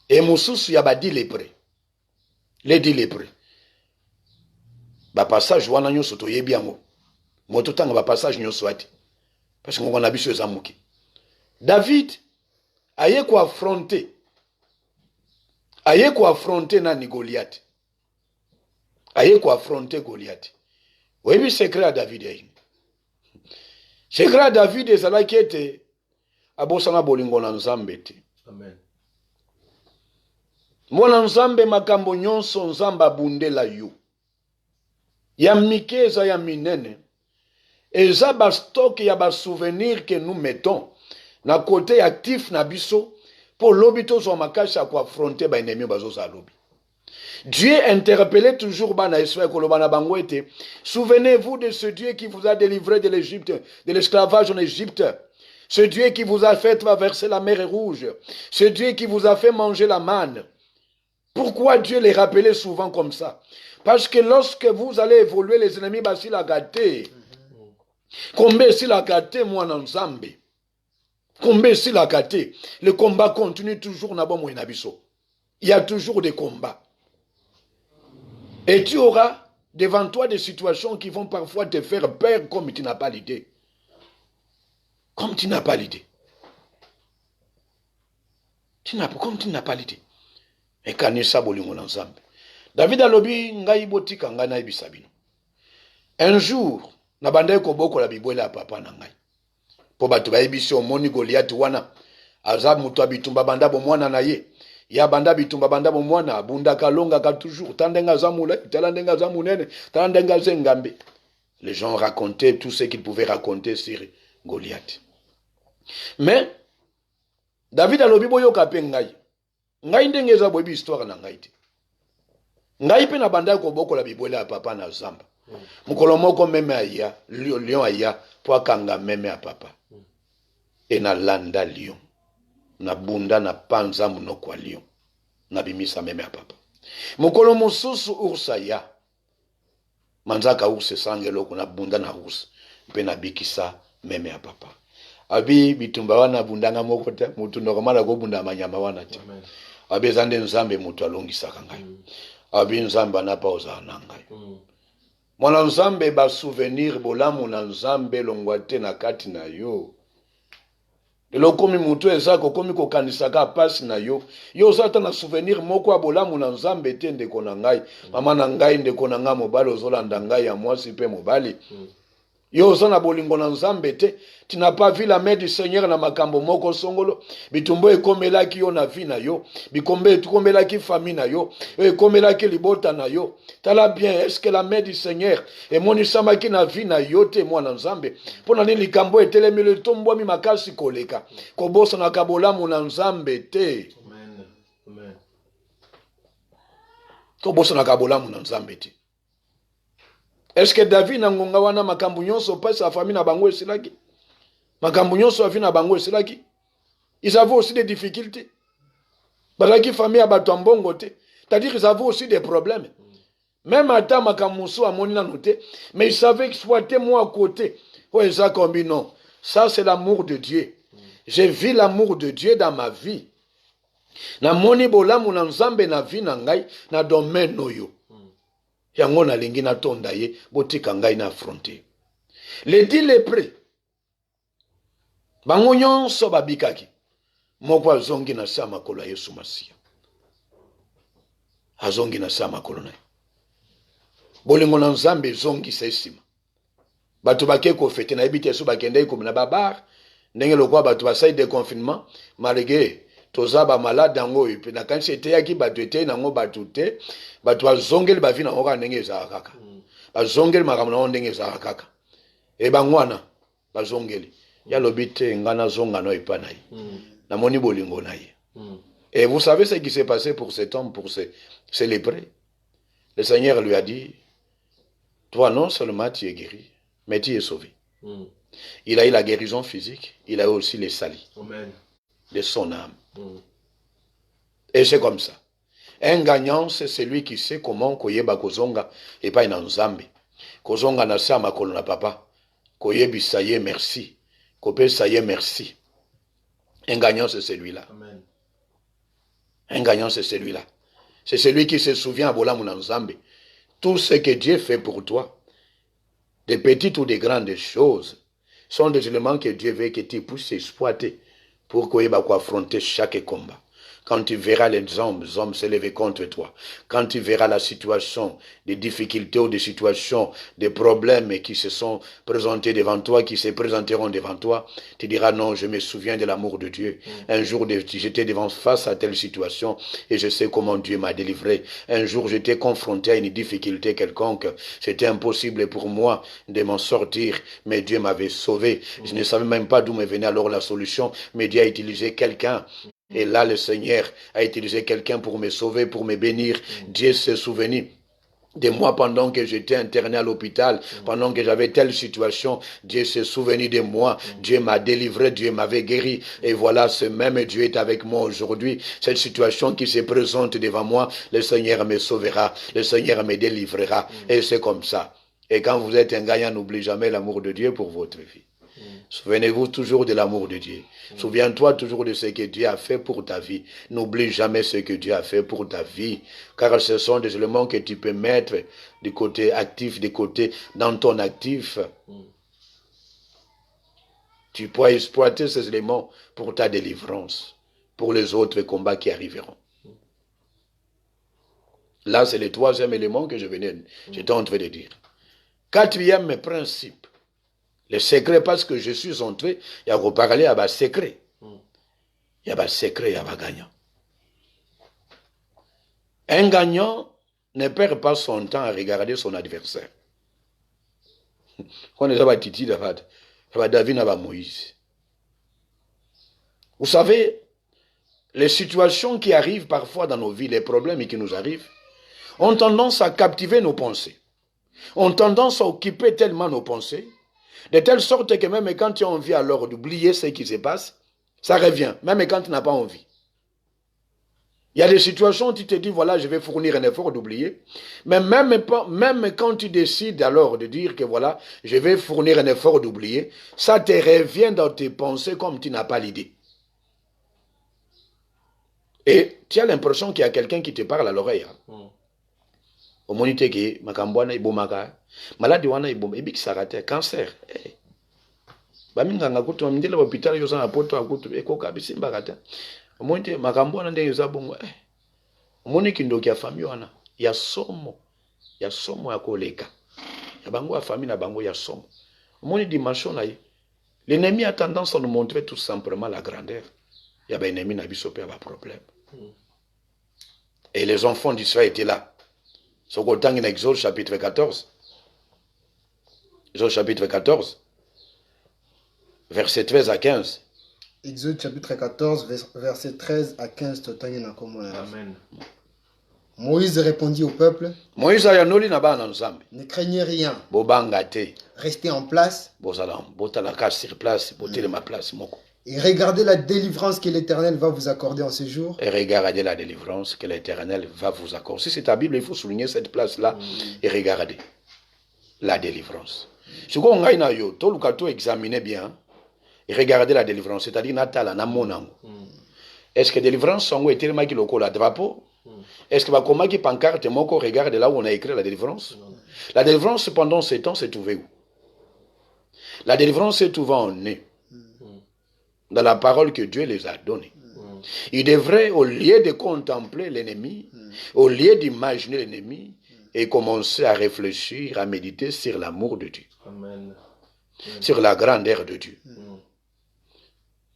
S1: Et mon sous, il y a dit lépreux. Les 10 lépreux. Ba passage wana nyo soto yebi yango. Moto tanga ba passage nyo swati. Parce qu'on a biso ezamuki. David aye ko affronter nani Goliath. Aye ko affronter Goliath. Oui, secret à David ayi. Secret à David ezala kete abosana bolingo na Nzambe te.
S2: Amen.
S1: Mwana nzambe makambo nyonso nzambe abundela yo. Ya mike eza ya minene. Eza ba stock ya ba souvenir que nous mettons na côté actif na biso pour lobito zo makasha ko affronter ba ennemi bazo za lobi. Dieu interpellait toujours bana Israël kolobana bango ete. Souvenez-vous de ce Dieu qui vous a délivré de l'Égypte, de l'esclavage en Égypte. Ce Dieu qui vous a fait traverser la mer Rouge. Ce Dieu qui vous a fait manger la manne. Pourquoi Dieu les rappelait souvent comme ça? Parce que lorsque vous allez évoluer, les ennemis basi la gâté. Combien si la gâté, moi, dans Zambé. Combien si la gâté. Le combat continue toujours. Il y a toujours des combats. Et tu auras devant toi des situations qui vont parfois te faire peur comme tu n'as pas l'idée. Comme tu n'as pas l'idée. Comme tu n'as pas l'idée. Et kanisa bolingo na Nzambe. David alobi ngai botika ngai na ibisabino. Un jour, na bandai ko boko la bibwela ya papa na ngai. Po batu ba ibisi omoni Goliath wana. Aza mutu abitumba banda bo mwana na ye. Ya banda bitumba banda bo mwana bunda kalonga ka toujours tandenga zamula, talandenga zamunene, talandenga zengambe. Les gens racontaient tout ce qu'ils pouvaient raconter sur Goliath. Mais David alobi boyo kape ngai. Ngai ndenge eza boyebi histoire na ngai te. Ngai pe na banda ko boko la bibwela ya papa na zamba. Mukolo moko meme aya, lion aya po akanga meme ya papa. E na landa lion. Na bunda na panza munoko wa lion. Na bimisa meme ya papa. Mukolo mosusu ursa ya. Manzaka urse sangeloko na bunda na ursa. Pe na bikisa meme ya papa. Abi bitumba wana bundanga moko te mutu normal ko bunda manyama wana te. Abi zande nzambe mutu alongisaka ngai. Abi nzambe na pauza na ngai. Mwana nzambe ba souvenir bolamu na nzambe longwate na kati na yo. Lelo komi mutu ezako komi ko kanisaka pasi na yo. Yo zata na souvenir moko ya bolamu na nzambe te ndeko na ngai. Mama na ngai ndeko na nga mobali ozolanda ngai ya mwasi pe mobali. Yo zana bolingo na nzambe te. Tu n'as pas vu la main du Seigneur na makambo moko songolo. Bitumbo ekomelaki yo na vi na yo. Bikombe ekomelaki famille na yo. Ekomelaki libota na yo. Tala bien, est-ce que la main du Seigneur emonisama na vi na yo te mwana nzambe? Pona nini likambo etelemi le tombo mi makasi koleka. Kobosa na kabolamu na nzambe te.
S2: Amen. Amen.
S1: Kobosa na kabolamu na nzambe te. Est-ce que David na ngonga wana makambo nyonso pesa sa famille na bango esilaki? Makambo nyonso afi na bango esilaki? Ils avaient aussi des difficultés. Balaki famille a bato mbongo te. C'est-à-dire qu'ils avaient aussi des problèmes. Même à ta makamuso a moni na noté, mais ils savaient exploiter moi à côté. Ouais, ça combi non. Ça c'est l'amour de Dieu. J'ai vu l'amour de Dieu dans ma vie. Na moni bolamu na nzambe na vie na ngai na domaine noyo. Yango na lingi na tonda ye botika ngai na affronter. Les 10 lépreux. Bango nyonso babikaki. Moko azongi na sa makolo ya Yesu Masia. Azongi na sa makolo na. Bolingo na nzambe zongi sesima. Batu bakeko fete na ebite so bakende ko na babar. Ndenge lokwa batu basai de confinement malgré tozaba malade ngo ipe na kanisi ete yaki batu ete nango batu te batu azongeli bavi na oka ndenge za kaka. Bazongeli makambo na ndenge za kaka. E bangwana bazongeli. Ya lobite ngana zonga no ipana yi. Na moni bolingo na yi. Et vous savez ce qui s'est passé pour cet homme, pour ces lépreux. Le Seigneur lui a dit, toi non seulement tu es guéri, mais tu es sauvé. Il a eu la guérison physique, il a eu aussi les salis de son âme. Et c'est comme ça. Un gagnant, c'est celui qui sait comment koyeba kozonga et pas une nzambe. Kozonga na sa makolo na papa. Koyebi ça y est, merci. Kopé ça y est, merci. Un gagnant, c'est celui-là.
S2: Amen.
S1: Un gagnant, c'est celui-là. C'est celui qui se souvient à Bola Nzambe. Tout ce que Dieu fait pour toi, des petites ou des grandes choses, sont des éléments que Dieu veut que tu puisses exploiter pour qu'on ait affronter chaque combat. Quand tu verras les hommes s'élever contre toi, quand tu verras la situation, des difficultés ou des situations, des problèmes qui se sont présentés devant toi, qui se présenteront devant toi, tu diras non, je me souviens de l'amour de Dieu. Un jour, j'étais face à telle situation et je sais comment Dieu m'a délivré. Un jour, j'étais confronté à une difficulté quelconque. C'était impossible pour moi de m'en sortir, mais Dieu m'avait sauvé. Je ne savais même pas d'où me venait alors la solution, mais Dieu a utilisé quelqu'un. Et là, le Seigneur a utilisé quelqu'un pour me sauver, pour me bénir. Dieu s'est souvenu de moi pendant que j'étais interné à l'hôpital, pendant que j'avais telle situation. Dieu s'est souvenu de moi. Dieu m'a délivré, Dieu m'avait guéri. Et voilà, ce même Dieu est avec moi aujourd'hui. Cette situation qui se présente devant moi, le Seigneur me sauvera, le Seigneur me délivrera. Et c'est comme ça. Et quand vous êtes un gagnant, n'oubliez jamais l'amour de Dieu pour votre vie. Souvenez-vous toujours de l'amour de Dieu. Souviens-toi toujours de ce que Dieu a fait pour ta vie. N'oublie jamais ce que Dieu a fait pour ta vie. Car ce sont des éléments que tu peux mettre du côté actif, du côté dans ton actif. Tu pourras exploiter ces éléments pour ta délivrance, pour les autres combats qui arriveront. Là, c'est le troisième élément que j'étais en train de dire. Quatrième principe. Le secret, parce que je suis entré, il y a reparlé à bas secret. Il y a bas secret, il y a bas gagnant. Un gagnant ne perd pas son temps à regarder son adversaire. On est là, Titi, David, Moïse. Vous savez, les situations qui arrivent parfois dans nos vies, les problèmes qui nous arrivent, ont tendance à captiver nos pensées. Ont tendance à occuper tellement nos pensées, de telle sorte que même quand tu as envie alors d'oublier ce qui se passe, ça revient, même quand tu n'as pas envie. Il y a des situations où tu te dis, voilà, je vais fournir un effort d'oublier. Mais même quand tu décides alors de dire que voilà, je vais fournir un effort d'oublier, ça te revient dans tes pensées comme tu n'as pas l'idée. Et tu as l'impression qu'il y a quelqu'un qui te parle à l'oreille. Au monité qui makambwana ibomaka maladi wana ibom ebiki sarate cancer baminga ngakuti mndile hôpital yo sana poto akutu ekoka bisimba kata au monité makambwana ndenge za bongo moniki ndoki ya famille wana ya somo ya koleka ya bango ya famille na bango ya somo moni dimension là l'ennemi a tendance à nous montrer tout simplement la grandeur ya ba ennemi na biso pe ba problème et les enfants d'Israël étaient là. Ce qu'on dans Exode chapitre 14. Exode chapitre 14. Verset 13 à 15.
S3: Exode chapitre 14, verset 13 à 15. Amen. Moïse répondit au peuple.
S1: Ne
S3: craignez rien. Restez en place. Et regardez la délivrance que l'Éternel va vous accorder en ce jour.
S1: Et regardez la délivrance que l'Éternel va vous accorder. Si c'est ta Bible, il faut souligner cette place-là et regarder la délivrance. Ce qu'on a eu, tout le cas, examinez bien et regardez la délivrance. C'est-à-dire, Natala, Namonango. Est-ce que la délivrance, on a été le loco, la drapeau? Est-ce que comment qui pancarte, moko regarde là où on a écrit la délivrance? La délivrance, pendant ces temps, s'est trouvée où? La délivrance est trouvée en nez. Dans la parole que Dieu les a donnée. Ils devraient, au lieu de contempler l'ennemi, au lieu d'imaginer l'ennemi, et commencer à réfléchir, à méditer sur l'amour de Dieu. Amen. Sur la grandeur de Dieu.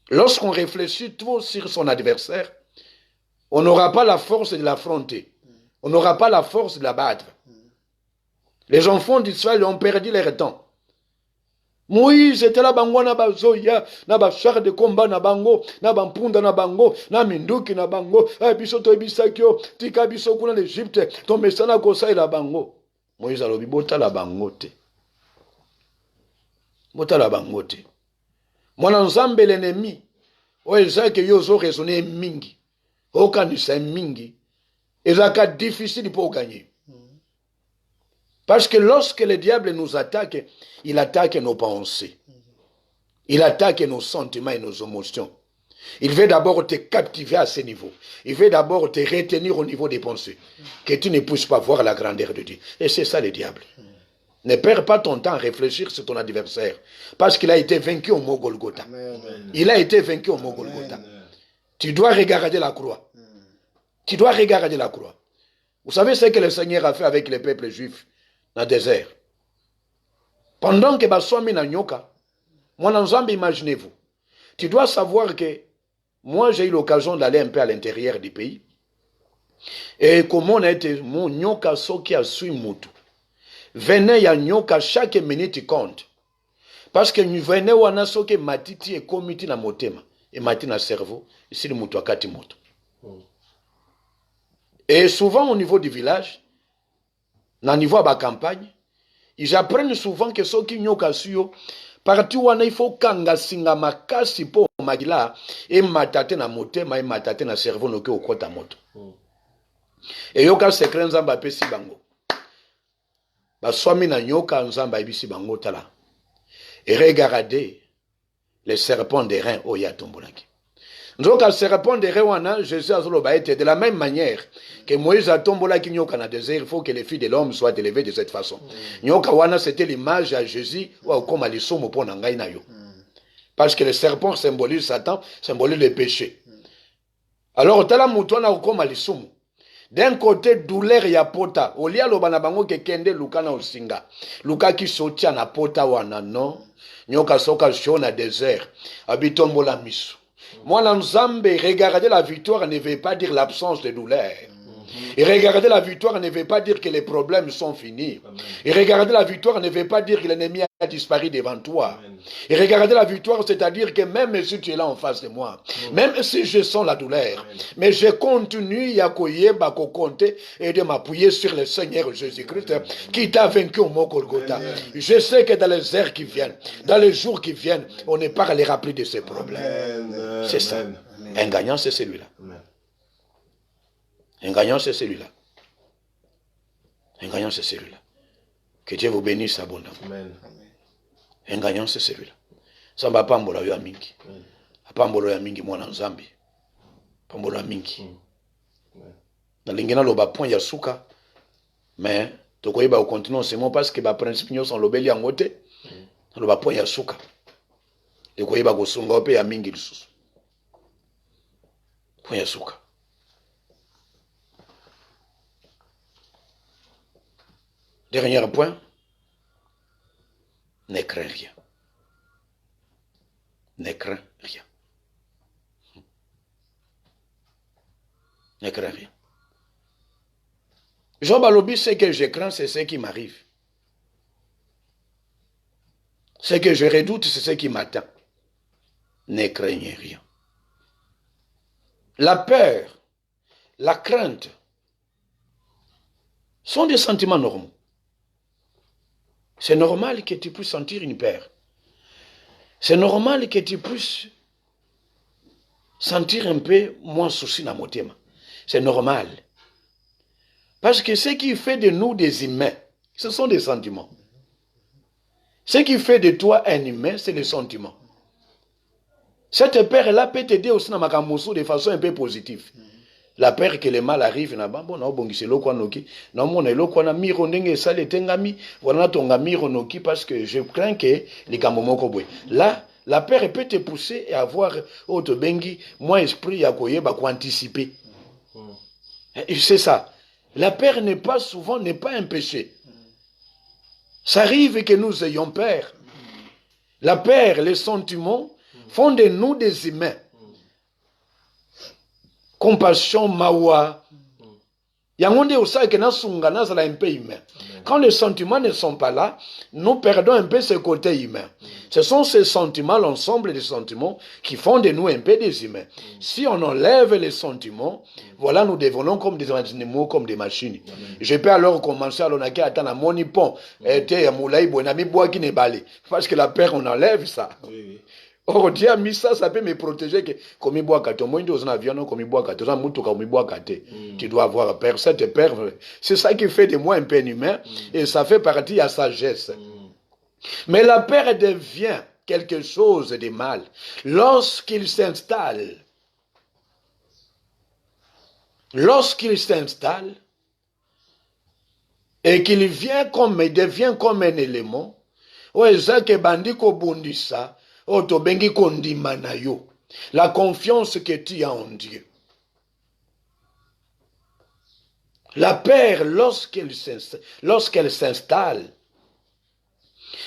S1: Lorsqu'on réfléchit trop sur son adversaire, on n'aura pas la force de l'affronter. On n'aura pas la force de l'abattre. Les enfants d'Israël ont perdu leur temps. Moïse était là bango na bazoya na ba char de combat na bango na bampunda na bango na minduki na bango biso to bisakyo tika biso kuna l'Égypte to mesana ko sa la bango. Moïse alobi bota la bangote. Bota la bangote. Mwana nzambe l'ennemi o ezake yozo raisonner mingi. Okanisa mingi. Ezaka difficile pour gagner. Parce que lorsque le diable nous attaque, il attaque nos pensées. Il attaque nos sentiments et nos émotions. Il veut d'abord te captiver à ce niveau. Il veut d'abord te retenir au niveau des pensées. Que tu ne puisses pas voir la grandeur de Dieu. Et c'est ça le diable. Ne perds pas ton temps à réfléchir sur ton adversaire. Parce qu'il a été vaincu au mont Golgotha. Il a été vaincu au mont Golgotha. Tu dois regarder la croix. Tu dois regarder la croix. Vous savez ce que le Seigneur a fait avec les peuples juifs dans le désert? Pendant que Baswami na nyoka, mon ensemble, imaginez-vous. Tu dois savoir que moi, j'ai eu l'occasion d'aller un peu à l'intérieur du pays. Et comment on a été, mon nyoka soki a sui mutu. Venez ya nyoka chaque minute compte. Parce que nous venons wana soki matiti et komiti na motema. Et mati na cerveau. Ici le mutu akati moto. Et souvent au niveau du village, au niveau de la campagne, ils apprennent souvent que ceux qui nyoka suyo, parti wana il faut kanga singa makasi po magila et matate na motema et matate na cerveau no ke okota moto. Et yoka secret nzamba pesi bango. Ba swami na nyoka nzamba ibisi bango tala. Et regardez les serpents des reins oya tombolaki. Donc, le serpent de Rewana, Jésus a dit de la même manière que Moïse a tombé qui nyoka na désert, il faut que les filles de l'homme soient élevées de cette façon. Nyoka wana, c'était l'image à Jésus, ou comme à l'issomo pour nangai na yo. Parce que le serpent symbolise Satan, symbolise le péché. Alors, tala mutwana ou comme à l'issomo. D'un côté, douleur ya pota. Olia lo banabango ke kende luka na osinga. Luka ki sotia na pota wana, non. Nyoka soka shio na désert. Abitombo la misu. Moi, l'ensemble, regarder la victoire ne veut pas dire l'absence de douleur. Et regarder la victoire ne veut pas dire que les problèmes sont finis. Et regarder la victoire ne veut pas dire que l'ennemi a disparu devant toi. Et regarder la victoire, c'est-à-dire que même si tu es là en face de moi, même si je sens la douleur, mais je continue à compter et de m'appuyer sur le Seigneur Jésus-Christ qui t'a vaincu au mont Golgotha. Je sais que dans les heures qui viennent, dans les jours qui viennent, on ne parlera plus de ces problèmes. C'est ça. Un gagnant, c'est celui-là. Un gagnant, c'est celui-là. Un gagnant, c'est celui-là. Que Dieu vous bénisse abondamment. Amen. Un gagnant, c'est celui-là. Samba pambola yo mingi. Pambola yo mingi mwana nzambi. Pambola mingi. Na lingena loba point ya suka. Mais tokoyeba au continent c'est moi parce que ba principe nyo son lobeli angote. Loba point ya suka. Tokoyeba ko sunga ope ya mingi lisusu. Point ya suka. Dernier point, ne crains rien. Ne crains rien. Ne crains rien. Job Balobi, ce que je crains, c'est ce qui m'arrive. Ce que je redoute, c'est ce qui m'attend. Ne craignez rien. La peur, la crainte sont des sentiments normaux. C'est normal que tu puisses sentir une peur. C'est normal que tu puisses sentir un peu moins souci dans mon thème. C'est normal. Parce que ce qui fait de nous des humains, ce sont des sentiments. Ce qui fait de toi un humain, c'est les sentiments. Cette peur-là peut t'aider aussi dans ma camouflage de façon un peu positive. La peur que le mal arrive là-bas, bon, non, c'est l'eau noki. Non, mon elo qu'on miro ndenge sale tengami, voilà ton miro noki parce que je crains que les kamomoko boy. Là, la peur peut te pousser à avoir autre bengi, moins esprit à koye ba anticiper. C'est ça. La peur n'est pas souvent n'est pas un péché. Ça arrive que nous ayons peur. La peur, les sentiments font de nous des humains. Compassion, mawa. Yangonde osa que na sungana ça un peu humain. Quand les sentiments ne sont pas là, nous perdons un peu ce côté humain. Ce sont ces sentiments, l'ensemble des sentiments, qui font de nous un peu des humains. Si on enlève les sentiments, voilà, nous devenons comme des animaux, comme des machines. Je peux alors commencer à l'onaki attendre à mon nippon, parce que la peur, on enlève ça. Or, Dieu a mis ça, ça peut me protéger. Comme il boit kate, moi, dans un avion, comme il boit kate, dans un mouton, comme il boit kate. Tu dois avoir peur, cette peur. C'est ça qui fait de moi un peu humain, et ça fait partie de la sagesse. Mais la peur devient quelque chose de mal lorsqu'il s'installe. Lorsqu'il s'installe et qu'il devient comme un élément, la confiance que tu as en Dieu. La peur, lorsqu'elle s'installe,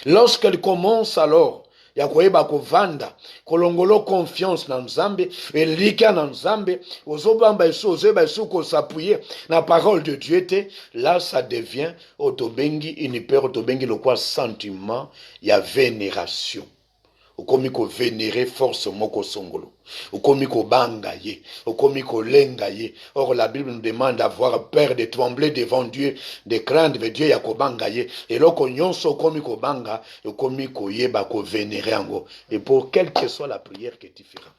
S1: lorsqu'elle commence alors, ya koyeba kovanda, kolongolo confiance na Nzambe, elika na Nzambe, ozobamba iso, ozeba iso ko s'appuyer na parole de Dieu te, là ça devient otobengi une peur, otobengi le quoi sentiment, ya vénération. Okomi ko vénérer force moko songolo. Okomi ko banga ye. Okomi ko lenga ye. Or la Bible nous demande d'avoir peur, de trembler devant Dieu, de craindre Dieu ya ko banga ye. Et loko nyonso okomi ko banga, okomi ko yeba ko vénérer ango. Et pour quelle que soit la prière que tu feras.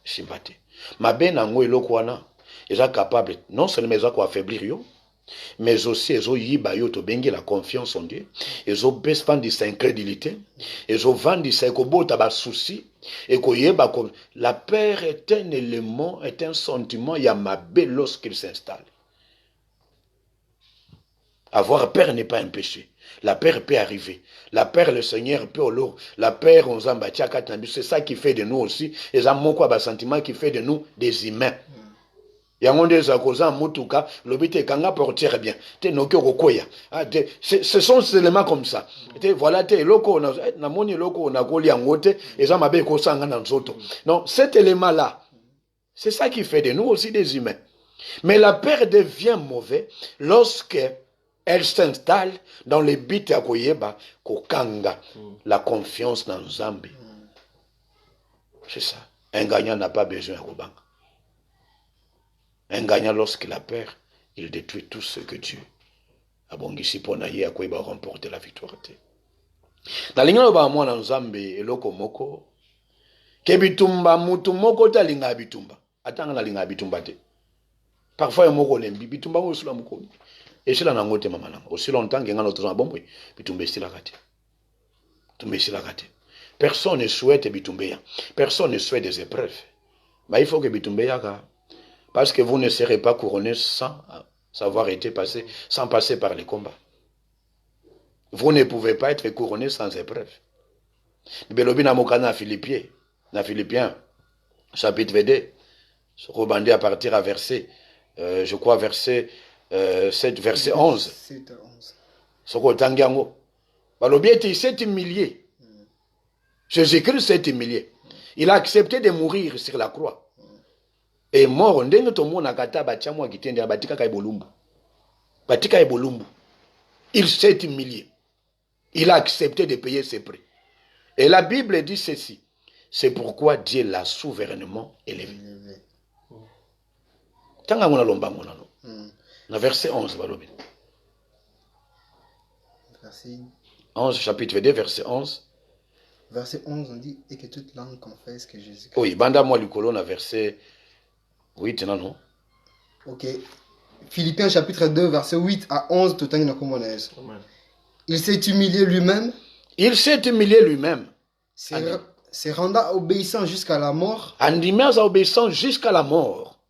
S1: Shimbate. Ma ben ango eloko wana, eza capable non seulement eza ko affaiblir yo, mais aussi ils ont yiba yo to bengi la confiance en Dieu, ils ont besoin sa incrédulité, ils ont vendu sa kobota ba souci et koyeba comme la peur est un élément, est un sentiment yamabe lorsqu'il s'installe. Avoir peur n'est pas un péché. La peur peut arriver. La peur, le Seigneur peut alors. La peur, on s'en bat. C'est ça qui fait de nous aussi. Et ça, mon quoi, sentiment qui fait de nous des humains. Yango ndeza koza mutuka lobite kanga portière bien te nokyo kokoya ce sont ces éléments comme ça te voilà te loko na moni loko na koli yangote eza mabe ko sanga na nzoto. Non, cet élément là c'est ça qui fait de nous aussi des humains. Mais la peur devient mauvais lorsque elle s'installe dans les bits à koyeba kokanga la confiance dans Nzambe. C'est ça. Un gagnant n'a pas besoin de kobanga. Un gagnant, lorsqu'il a peur, il détruit tout ce que Dieu a bongisi pour naïe à quoi il va remporter la victoire. Dans l'ingénieur ba moi dans Zambie eloko moko ke bitumba mutu moko ta linga bitumba atanga na linga bitumba te. Parfois il moko lembi bitumba ngo sula moko et cela na ngote mama nanga aussi longtemps que ngano tozana bombo bitumba stila kate. Bitumba stila kate. Personne ne souhaite bitumba ya. Personne ne souhaite des épreuves. Mais il faut que bitumba ya ka. Parce que vous ne serez pas couronné sans avoir été passé, sans passer par les combats. Vous ne pouvez pas être couronné sans épreuve. Belobi na mokana na Philippiens, chapitre 2, rebandé à partir à verset, je crois verset 7, verset 11.
S3: 7 à 11.
S1: Soko tangiango. Balobi était 7 milliers. Jésus-Christ s'est humilié. Il a accepté de mourir sur la croix. Et mort, ndenge tomo nakata bachamwa kitende batika kai bolumbu. Batika kai bolumbu. Il s'est humilié. Il a accepté de payer ses prix. Et la Bible dit ceci. C'est pourquoi Dieu l'a souverainement élevé. Tanga ngona lomba ngona no. Na verset 11 balobi.
S3: Verset
S1: 11 chapitre 2 verset 11.
S3: Verset 11 on dit et que toute langue confesse que Jésus-Christ.
S1: Oui, banda moi likolo na verset 8 non.
S3: OK. Philippiens chapitre 2 verset 8 à 11 tout na komonaise. Il s'est humilié lui-même.
S1: Il s'est humilié lui-même.
S3: Se rendant obéissant jusqu'à la mort.
S1: Andimé obéissant jusqu'à la mort.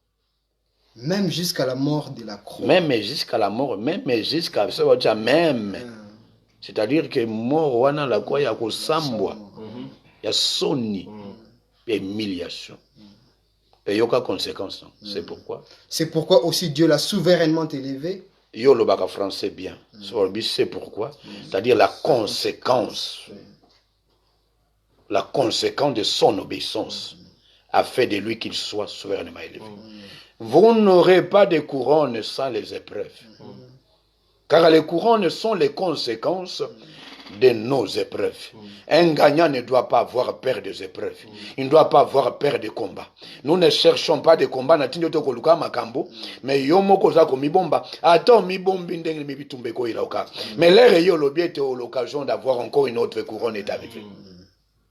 S3: Même jusqu'à la mort de la croix.
S1: Même jusqu'à la mort, même jusqu'à ça veut dire même. C'est-à-dire que mort wana la croix ya ko sambwa. Ya soni. Ya humiliation. Et il y a conséquence. C'est pourquoi.
S3: C'est pourquoi aussi Dieu l'a souverainement élevé.
S1: Yo le bac français bien. C'est pourquoi. C'est-à-dire la conséquence. La conséquence de son obéissance a fait de lui qu'il soit souverainement élevé. Vous n'aurez pas de couronne sans les épreuves. Car les couronnes sont les conséquences de nos épreuves. Un gagnant ne doit pas avoir peur des épreuves. Il ne doit pas avoir peur des combats. Nous ne cherchons pas de combats. Mais mais l'air est l'occasion d'avoir encore une autre couronne est arrivée.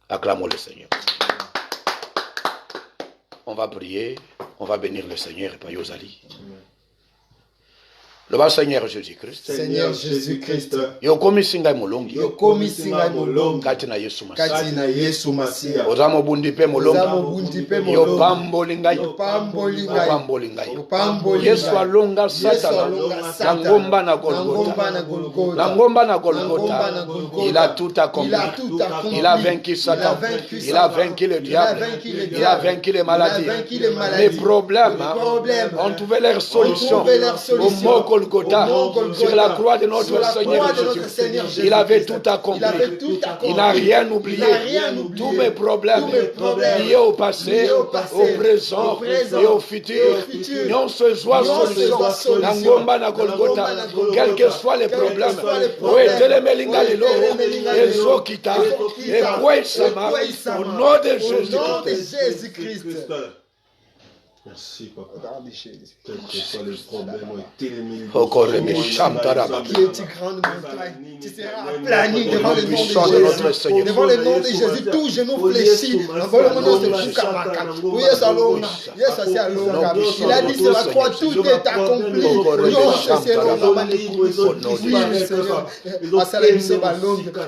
S1: Acclamons le Seigneur. On va prier, on va bénir le Seigneur et pas Yosali. Le bas Seigneur Jésus-Christ.
S3: Seigneur Jésus-Christ.
S1: Yokomisi ngai mulungi.
S3: Yokomisi ngai mulungi.
S1: Kati na Yesu Masiya.
S3: Kati na Yesu Masiya.
S1: Oza mobundi pe mulungi.
S3: Oza mobundi pe mulungi.
S1: Yopamboli ngai.
S3: Yopamboli ngai.
S1: Yopamboli ngai.
S3: Yopamboli ngai.
S1: Yesu alonga Satana. Na ngomba na Golgotha. Na ngomba na Golgotha. Il a tout accompli. Il a vaincu Satan. Il a vaincu le diable. Il a vaincu les maladies. Les problèmes, on trouvait leur solution au mot Golgotha, sur la croix de notre Seigneur Jésus. Il avait tout accompli. Il n'a rien oublié. Tous mes problèmes liés au passé, au présent et au futur, n'ont ce joie solution. Nangomba na Golgotha, quels que soient les problèmes. Oui, Telemelinga Lilo, et Zokita, et Kouessama, au nom de Jésus-Christ.
S2: Merci, papa. Quel que soit le problème,
S3: qui est une grande montagne, tu seras aplani devant le nom de Jésus. Devant le nom de Jésus, tout genou fléchit. Il a dit sur la croix, tout est accompli.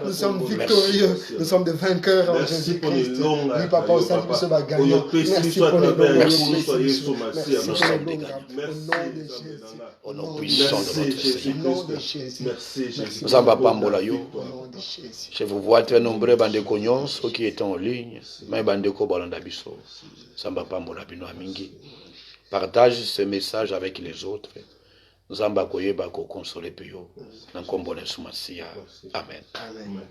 S3: Nous sommes victorieux, nous sommes des vainqueurs en Jésus-Christ. Oui, papa, au sein de ce gagnant. Merci pour le nom.
S1: Nous sommes des gagnants. Au nom puissant de notre Seigneur. Nous avons pas je vous vois très nombreux bandeko nyonso qui étaient en ligne. Mais bandeko balanda biso. Samba pambola bino amingi. Partage ce message avec les autres. Nous avons koyeba ko consoler pio. Nankombo na Masiya. Amen.
S3: Amen.